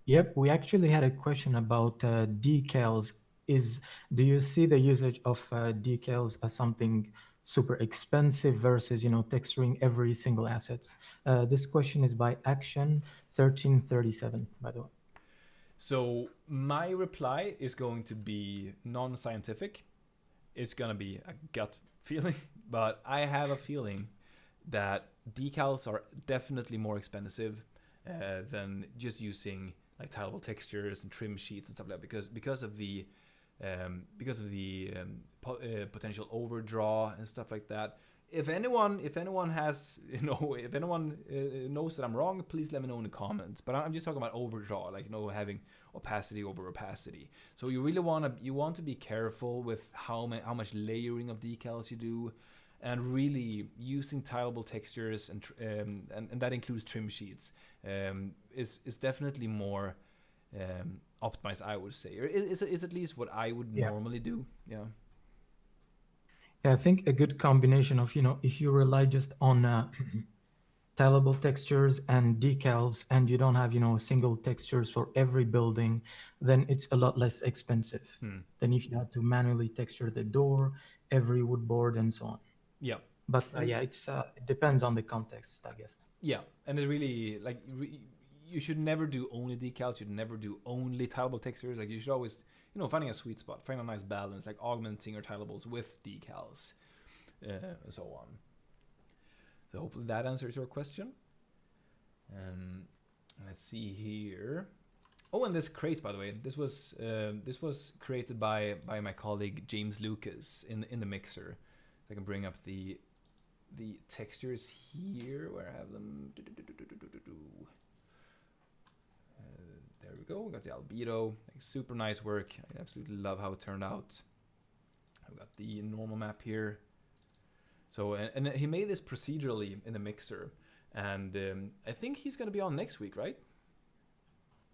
Yep, we actually had a question about decals. Do you see the usage of decals as something super expensive versus texturing every single assets? This question is by Action 1337, by the way. So my reply is going to be non-scientific. It's gonna be a gut feeling, but I have a feeling that decals are definitely more expensive than just using like tileable textures and trim sheets and stuff like that, because of the potential overdraw and stuff like that. If anyone has if anyone knows that I'm wrong, please let me know in the comments. But I'm just talking about overdraw, like having opacity over opacity. So you really want to be careful with how much layering of decals you do, and really using tileable textures and that includes trim sheets is definitely more optimized, I would say, or is at least what I would normally do. Yeah. Yeah, I think a good combination of if you rely just on tileable textures and decals, and you don't have single textures for every building, then it's a lot less expensive than if you had to manually texture the door, every wood board, and so on. Yeah. But yeah, it depends on the context, I guess. Yeah, and it really you should never do only decals. You should never do only tileable textures. Like you should always finding a sweet spot, find a nice balance, like augmenting your tileables with decals, and so on. So hopefully that answers your question. Let's see here. Oh, and this crate, by the way, this was created by my colleague James Lucas in the mixer. So I can bring up the textures here where I have them. There we go. We got the albedo, like super nice work. I absolutely love how it turned out. We got the normal map here. So, and he made this procedurally in the mixer, and I think he's gonna be on next week, right?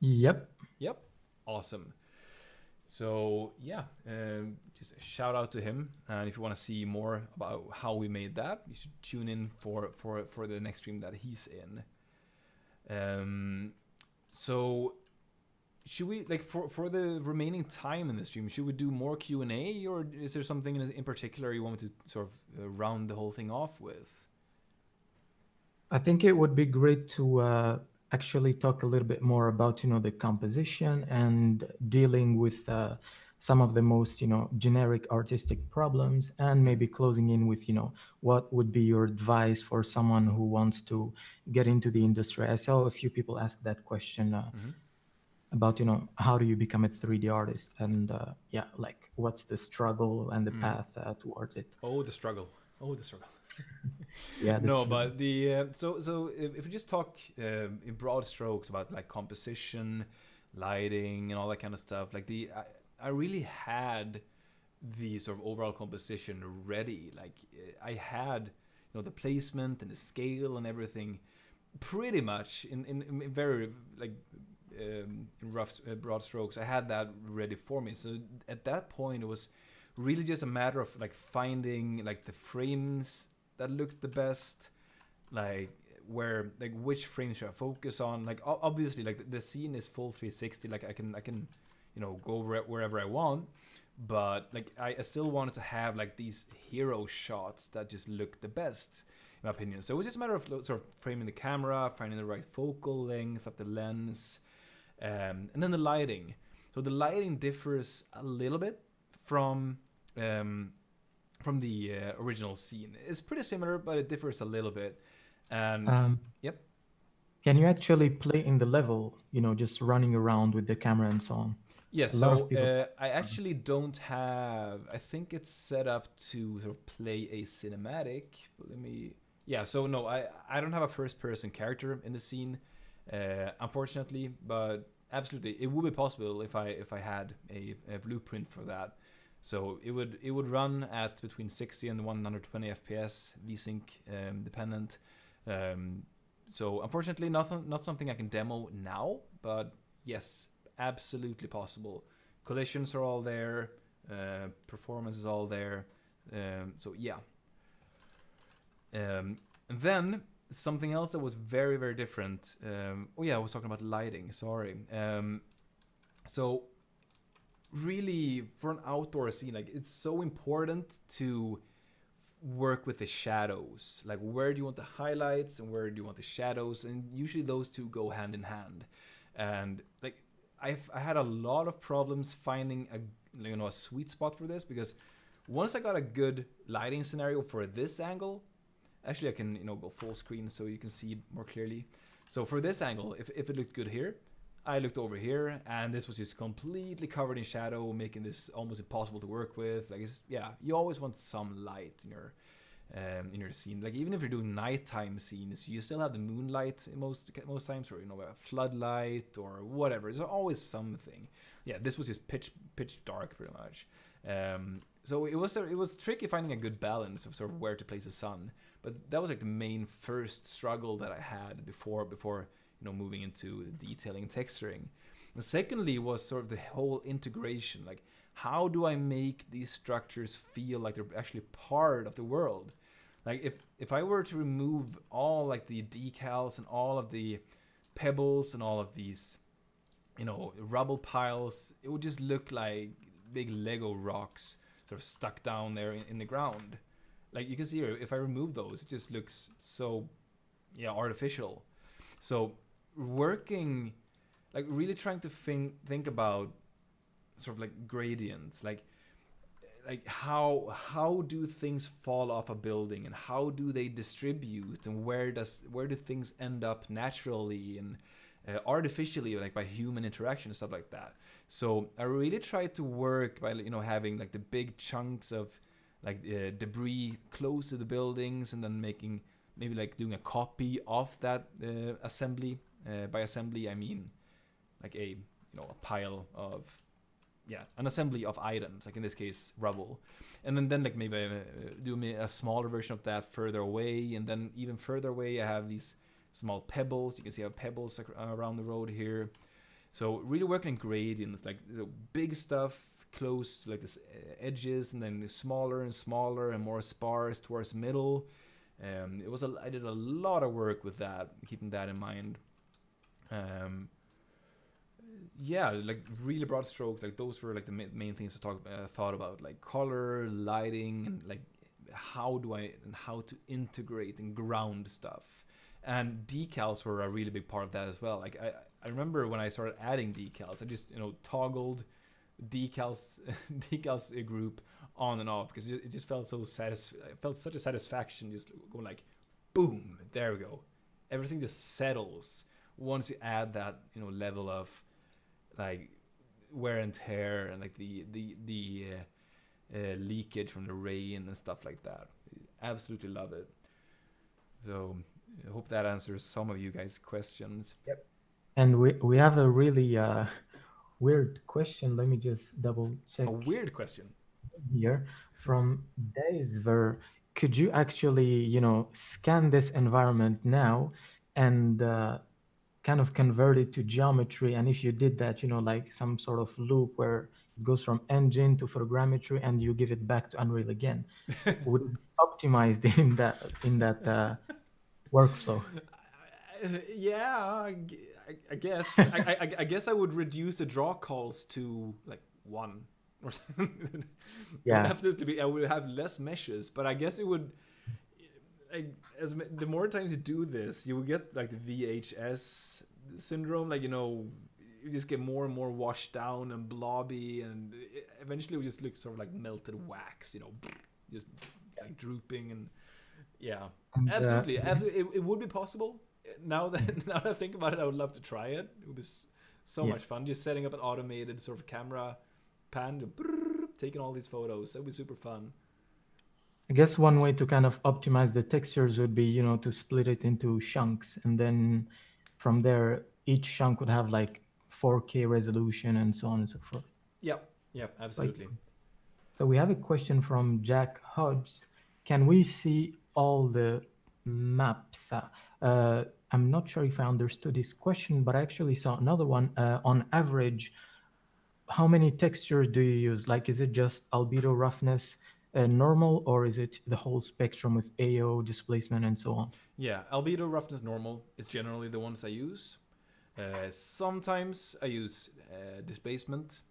Yep. Yep. Awesome. So yeah, just a shout out to him. And if you want to see more about how we made that, you should tune in for the next stream that he's in. So should we, like, for the remaining time in the stream, should we do more Q&A, or is there something in particular you want me to sort of round the whole thing off with? I think it would be great to actually talk a little bit more about, the composition and dealing with some of the most, generic artistic problems, and maybe closing in with, what would be your advice for someone who wants to get into the industry. I saw a few people ask that question about, how do you become a 3D artist? And yeah, like what's the struggle and the path towards it? Oh, the struggle. Oh, the struggle. Yeah. No, but the so if we just talk in broad strokes about like composition, lighting, and all that kind of stuff, like I really had the sort of overall composition ready. Like I had, the placement and the scale and everything pretty much in very like in rough broad strokes. I had that ready for me. So at that point, it was really just a matter of like finding like the frames that looked the best, like which frames should I focus on. Like obviously, like the scene is full 360. Like I can go wherever I want, but like I still wanted to have like these hero shots that just look the best, in my opinion. So it was just a matter of sort of framing the camera, finding the right focal length of the lens, and then the lighting. So the lighting differs a little bit from the original scene. It's pretty similar, but it differs a little bit. And yep. Can you actually play in the level, just running around with the camera and so on? Yes, so I actually don't have, I think it's set up to sort of play a cinematic. But yeah, so no, I don't have a first person character in the scene, unfortunately, but absolutely, it would be possible if I had a blueprint for that. So it would run at between 60 and 120 FPS, VSync dependent. So unfortunately, not something I can demo now, but yes, absolutely possible. Collisions are all there, performance is all there. So yeah. And then something else that was very, very different. Oh yeah, I was talking about lighting. Sorry. So really, for an outdoor scene, like it's so important to work with the shadows. Like where do you want the highlights and where do you want the shadows? And usually those two go hand in hand. And like I had a lot of problems finding a sweet spot for this, because once I got a good lighting scenario for this angle, actually I can go full screen so you can see more clearly. So for this angle, if it looked good here, I looked over here and this was just completely covered in shadow, making this almost impossible to work with. Like you always want some light in your scene. Like even if you're doing nighttime scenes, you still have the moonlight most times, or a floodlight or whatever. There's always something. Yeah, this was just pitch dark pretty much. So it was tricky finding a good balance of sort of where to place the sun. But that was like the main first struggle that I had before moving into detailing and texturing. And secondly was sort of the whole integration. Like how do I make these structures feel like they're actually part of the world? Like if I were to remove all like the decals and all of the pebbles and all of these rubble piles, it would just look like big Lego rocks sort of stuck down there in the ground. Like you can see here, if I remove those, it just looks so artificial. So working, like really trying to think about sort of like gradients, like how do things fall off a building, and how do they distribute, and where do things end up naturally and artificially, like by human interaction and stuff like that. So I really tried to work by having like the big chunks of like debris close to the buildings, and then maybe like doing a copy of that assembly. By assembly I mean like a a pile of an assembly of items, like in this case rubble, and then like maybe do a smaller version of that further away, and then even further away I have these small pebbles. You can see I have pebbles around the road here. So really working in gradients, like the big stuff close to like this edges, and then smaller and smaller and more sparse towards the middle. I did a lot of work with that, keeping that in mind. Like really broad strokes. Like those were like the main things I thought about, like color, lighting, and like how to integrate and ground stuff. And decals were a really big part of that as well. Like I remember when I started adding decals, I just toggled decals decals group on and off, because it just felt felt such a satisfaction just going like boom, there we go. Everything just settles once you add that level of like wear and tear, and like the leakage from the rain and stuff like that. Absolutely love it. So I hope that answers some of you guys' questions. Yep. And we have a really weird question. Let me just double check. A weird question Here from Daisver. Could you actually, scan this environment now and kind of convert it to geometry? And if you did that, like some sort of loop where it goes from engine to photogrammetry and you give it back to Unreal again, would it be optimized in that workflow? Yeah, I guess. I guess I would reduce the draw calls to like one or something. Yeah. I would have less meshes, but I guess it would. The more times you do this, you will get like the VHS syndrome. Like you just get more and more washed down and blobby, and eventually it will just look sort of like melted wax. Just like drooping and. Yeah, And, absolutely. It would be possible. Now that I think about it, I would love to try it. It would be so much fun. Just setting up an automated sort of camera pan, taking all these photos. That would be super fun. I guess one way to kind of optimize the textures would be, to split it into chunks, and then from there, each chunk would have like 4K resolution and so on and so forth. Yep, absolutely. So we have a question from Jack Hodges. Can we see all the maps? I'm not sure if I understood this question, but I actually saw another one. On average, how many textures do you use? Like, is it just albedo, roughness, normal, or is it the whole spectrum with AO, displacement, and so on? Yeah, albedo, roughness, normal is generally the ones I use. Sometimes I use displacement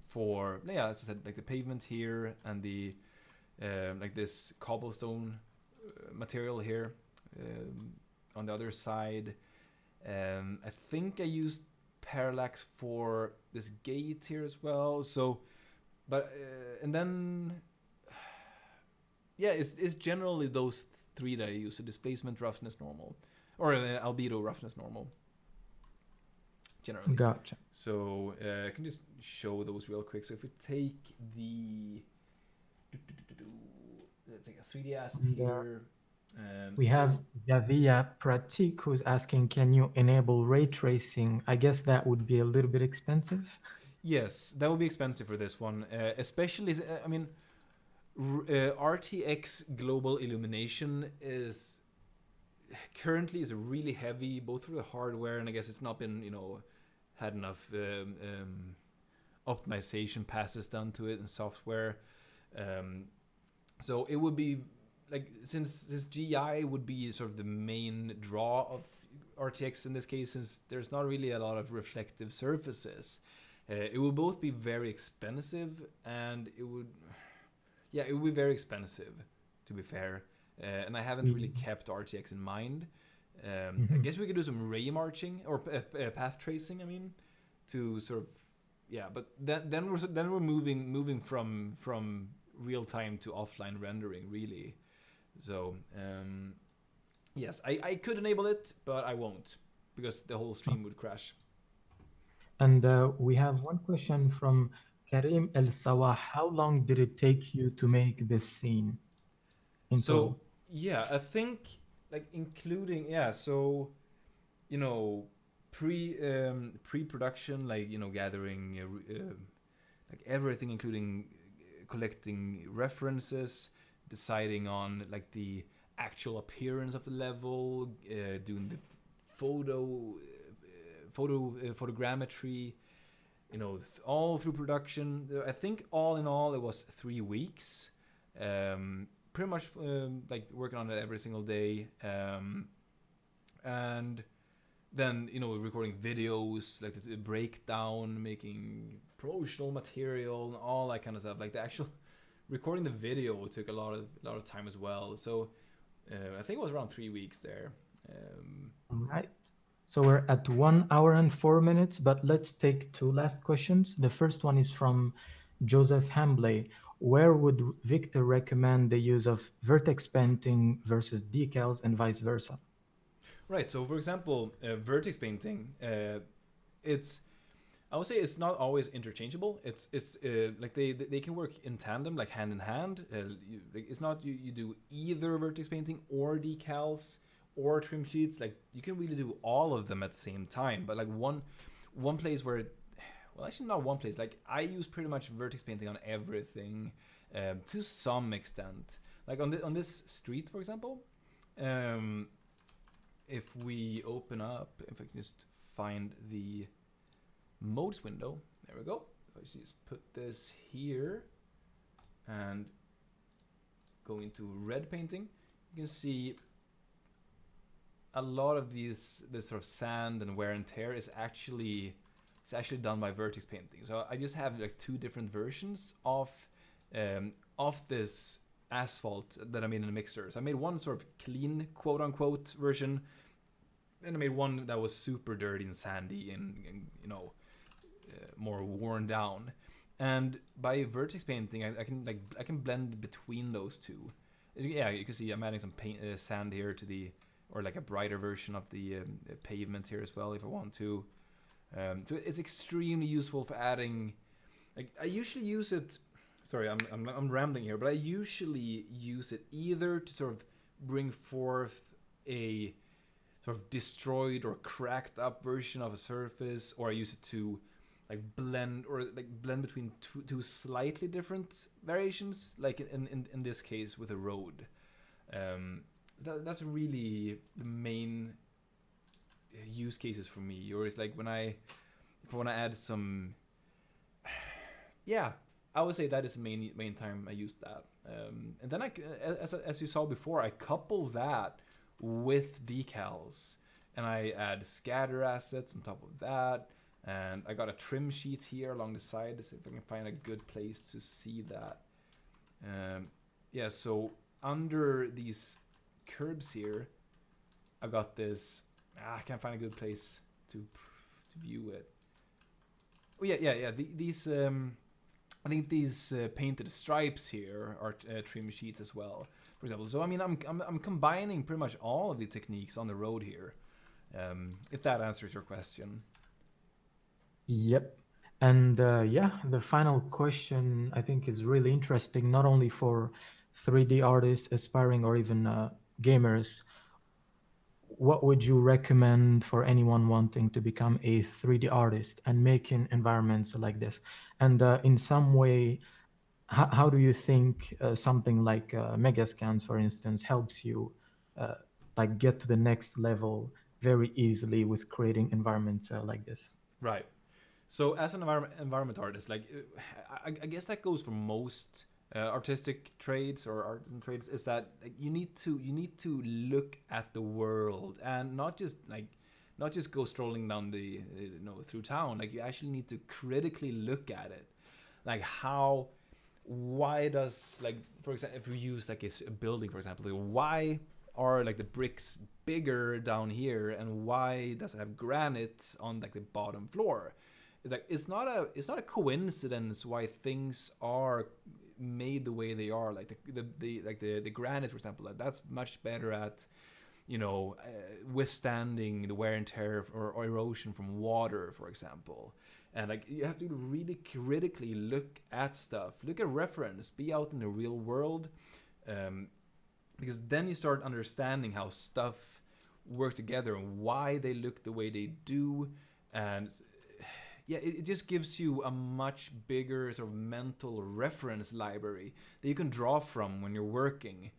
for, as I said, like the pavement here and the like this cobblestone material here on the other side. I think I used parallax for this gate here as well. So, but and then it's generally those three that I use: so displacement, roughness, normal, or albedo, roughness, normal. Generally. Gotcha. So I can just show those real quick. So if we take the take a 3D asset here. We have Javia Pratik who's asking, can you enable ray tracing? I guess that would be a little bit expensive. Yes, that would be expensive for this one. Especially, I mean, RTX Global Illumination is currently really heavy, both for the hardware, and I guess it's not been, had enough optimization passes done to it and software. So it would be like, since GI would be sort of the main draw of RTX in this case, since there's not really a lot of reflective surfaces, it would both be very expensive, and it would be very expensive, to be fair. And I haven't really kept RTX in mind. I guess we could do some ray marching or path tracing. I mean, to sort of but then we're moving from real time to offline rendering, really. So yes, I could enable it, but I won't, because the whole stream would crash. And we have one question from Karim El Sawah. How long did it take you to make this scene in total? I think like including so pre-production, like gathering like everything, including collecting references, deciding on like the actual appearance of the level, doing the photogrammetry, all through production. I think all in all it was 3 weeks. Pretty much like working on it every single day, and then recording videos, like the breakdown, making promotional material, and all that kind of stuff. Like the actual recording the video took a lot of time as well. So I think it was around 3 weeks there. All right. So we're at 1 hour and 4 minutes, but let's take 2 last questions. The first one is from Joseph Hambley. Where would Victor recommend the use of vertex painting versus decals and vice versa? Right. So for example, vertex painting, I would say it's not always interchangeable. It's like they can work in tandem, like hand in hand. It's not you do either vertex painting or decals or trim sheets. Like you can really do all of them at the same time. But like one place where, well, actually not one place. Like I use pretty much vertex painting on everything, to some extent. Like on this street, for example, if we open up, if I can just find the modes window, there we go. If I just put this here and go into red painting, you can see a lot of this sort of sand and wear and tear is actually done by vertex painting. So I just have like 2 different versions of this asphalt that I made in a mixer. So I made one sort of clean, quote unquote, version, and I made one that was super dirty and sandy and more worn down. And by vertex painting, I can blend between those 2. Yeah, you can see I'm adding some sand here to the, or like a brighter version of the pavement here as well if I want to. So it's extremely useful for adding. Like I usually use it. Sorry, I'm rambling here, but I usually use it either to sort of bring forth a sort of destroyed or cracked up version of a surface, or I use it to like blend between two slightly different variations, like in this case with a road. That's really the main use cases for me. Or it's like if I want to add some, yeah, I would say that is the main time I use that. And then as you saw before, I couple that with decals, and I add scatter assets on top of that. And I got a trim sheet here along the side, to see if I can find a good place to see that. Yeah, so under these curbs here, I got this. I can't find a good place to view it. Oh yeah. These I think these painted stripes here are trim sheets as well, for example. So I mean, I'm combining pretty much all of the techniques on the road here. If that answers your question. Yep. And yeah, the final question I think is really interesting, not only for 3D artists, aspiring, or even gamers. What would you recommend for anyone wanting to become a 3D artist and making environments like this? And in some way, how do you think something like Megascans, for instance, helps you like get to the next level very easily with creating environments like this? Right. So as an environment artist, like I guess that goes for most artistic trades or art and trades, is that like, you need to look at the world and not just go strolling down the through town. Like you actually need to critically look at it, like why does, like, for example, if we use like a building, for example, like, why are like the bricks bigger down here and why does it have granite on like the bottom floor? Like it's not a coincidence why things are made the way they are. Like the granite, for example, that's much better at withstanding the wear and tear or erosion from water, for example. And like you have to really critically look at stuff, look at reference, be out in the real world, because then you start understanding how stuff work together and why they look the way they do. And yeah, it just gives you a much bigger sort of mental reference library that you can draw from when you're working.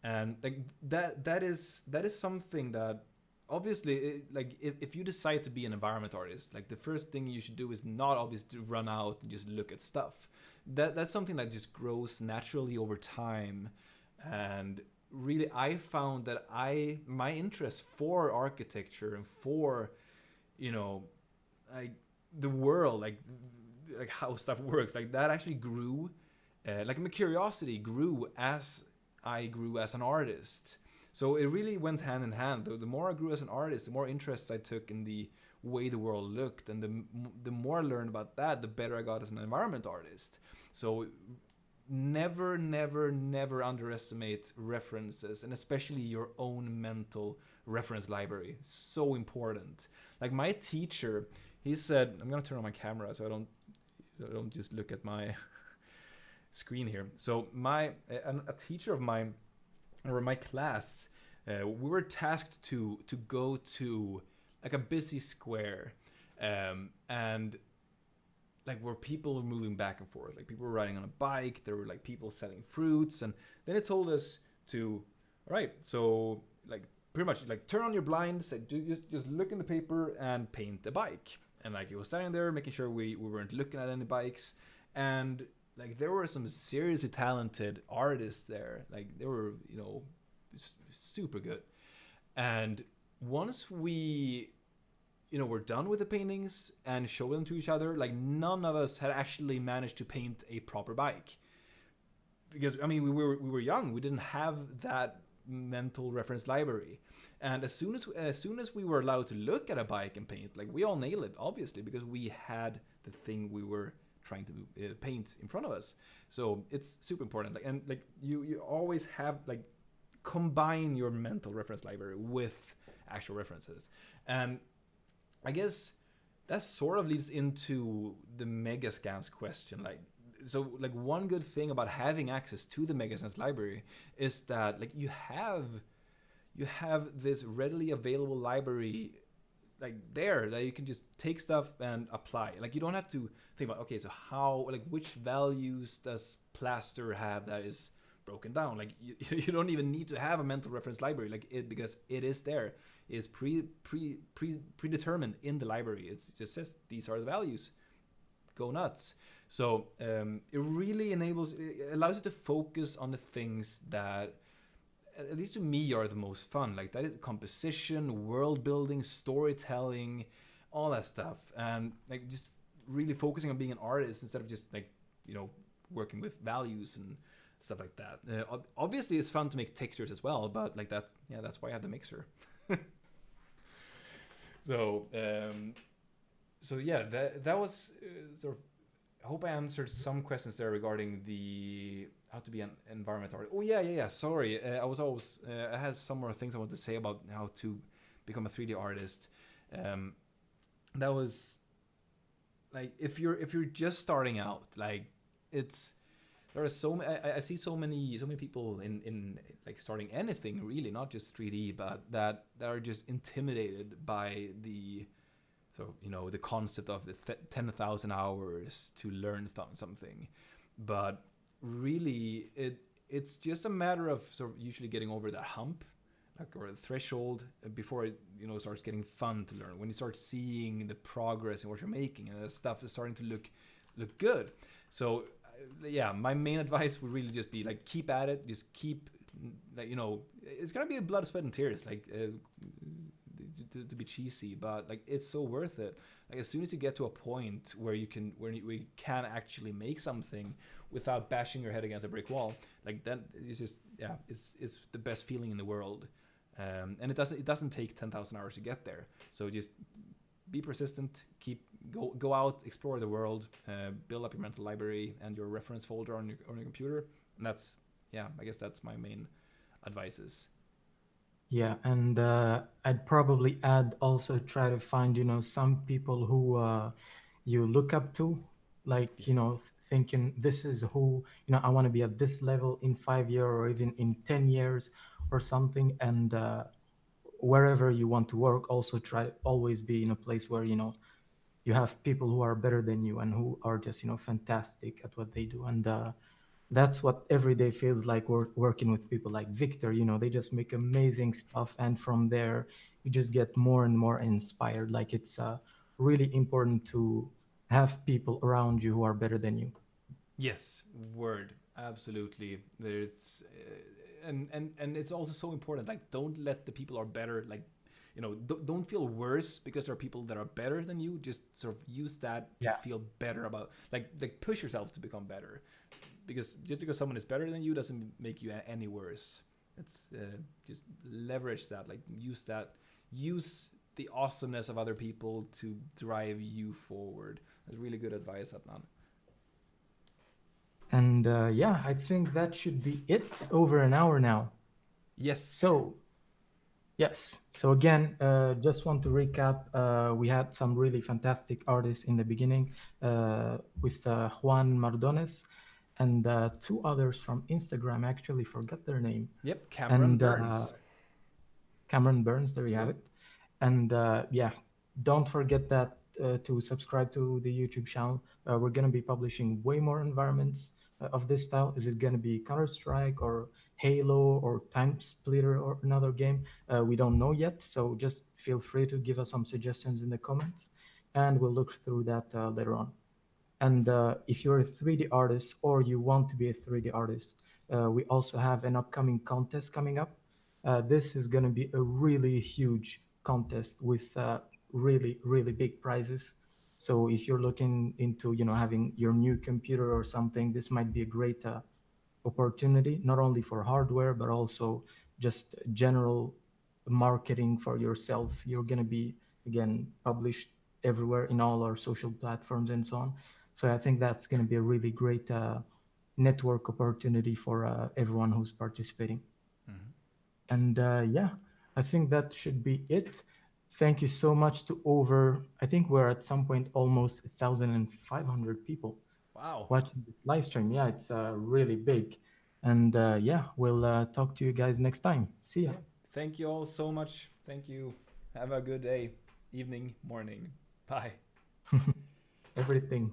And like that is something that obviously like if you decide to be an environment artist, like the first thing you should do is not obviously to run out and just look at stuff. That's something that just grows naturally over time. And really, I found that my interest for architecture and for, you know, like the world, like how stuff works, like that actually grew. Like my curiosity grew as I grew as an artist. So it really went hand in hand. The more I grew as an artist, the more interest I took in the way the world looked, and the more I learned about that, the better I got as an environment artist. So never underestimate references, and especially your own mental reference library. So important. Like my teacher, he said, I'm gonna turn on my camera so I don't just look at my screen here. So a teacher of mine, or my class, we were tasked to go to like a busy square, and like where people were moving back and forth, like people were riding on a bike, there were like people selling fruits, and then it told us to, all right, so like pretty much like turn on your blinds, like, just look in the paper and paint a bike. And like it was standing there making sure we weren't looking at any bikes. And like there were some seriously talented artists there, like they were, you know, super good. And once we, you know, were done with the paintings and showed them to each other, like none of us had actually managed to paint a proper bike, because I mean we were young, we didn't have that mental reference library. And as soon as we were allowed to look at a bike and paint, like we all nailed it, obviously, because we had the thing we were trying to paint in front of us. So it's super important. Like, and like you always have like combine your mental reference library with actual references. And I guess that sort of leads into the Megascans question. Like, so like one good thing about having access to the Megascans library is that like you have this readily available library like there that you can just take stuff and apply. Like you don't have to think about, okay, so how, like which values does plaster have that is broken down. Like you don't even need to have a mental reference library, like it, because it is there. It's predetermined in the library. It just says these are the values. Go nuts. So it really allows you to focus on the things that, at least to me, are the most fun. Like that is composition, world building, storytelling, all that stuff. And like just really focusing on being an artist instead of just like, you know, working with values and stuff like that. Obviously it's fun to make textures as well, but like that's why I have the mixer. So yeah, that was sort of, I hope I answered some questions there regarding the how to be an environment artist. Oh yeah. Sorry, I had some more things I want to say about how to become a 3D artist. That was like if you're just starting out, like there are I see so many people in like starting anything really, not just 3D, but that are just intimidated by the, so you know, the concept of the 10,000 hours to learn something. But really it's just a matter of sort of usually getting over that hump, like, or the threshold, before it, you know, starts getting fun to learn, when you start seeing the progress in what you're making and that stuff is starting to look good. So yeah, my main advice would really just be like keep at it, just keep, like, you know, it's gonna be a blood, sweat and tears, like to be cheesy, but like it's so worth it. Like as soon as you get to a point where you can actually make something without bashing your head against a brick wall, like that is just, yeah, it's the best feeling in the world. And it doesn't take 10,000 hours to get there. So just be persistent, go out, explore the world, build up your mental library and your reference folder on your computer. And that's, yeah, I guess that's my main advices. Yeah, and I'd probably add also try to find, you know, some people who you look up to, like, you know, thinking this is who, you know, I want to be at this level in 5 years or even in 10 years or something. And wherever you want to work, also try to always be in a place where you have people who are better than you and who are just fantastic at what they do. And that's what every day feels like, working with people like Victor. They just make amazing stuff, and from there you just get more and more inspired. Like, it's really important to have people around you who are better than you. Yes, word, absolutely. There's and it's also so important. Like, don't let the people are better. Like, don't feel worse because there are people that are better than you. Just sort of use that to Yeah. feel better about. Like push yourself to become better. Because just because someone is better than you doesn't make you any worse. It's just leverage that. Like, use that. Use the awesomeness of other people to drive you forward. That's really good advice, Adnan. And yeah, I think that should be it. Over an hour now. Yes. So yes. So again, just want to recap. We had some really fantastic artists in the beginning, with Juan Mardones and two others from Instagram. I actually forgot their name. Yep. Cameron And Burns. Cameron Burns. There you have Yep. it. And yeah, don't forget that to subscribe to the YouTube channel. We're going to be publishing way more environments of this style. Is it going to be Counter Strike or Halo or Time Splitter or another game? We don't know yet, so just feel free to give us some suggestions in the comments, and we'll look through that later on. And if you're a 3D artist or you want to be a 3D artist, we also have an upcoming contest coming up. This is going to be a really huge contest with really, really big prizes. So if you're looking into, having your new computer or something, this might be a great opportunity, not only for hardware, but also just general marketing for yourself. You're going to be, again, published everywhere in all our social platforms and so on. So I think that's going to be a really great network opportunity for everyone who's participating. Mm-hmm. And yeah, I think that should be it. Thank you so much to over, I think we're at some point almost 1,500 people Wow. watching this live stream. Yeah, it's really big. And yeah, we'll talk to you guys next time. See ya. Yeah. Thank you all so much. Thank you. Have a good day, evening, morning. Bye. Everything.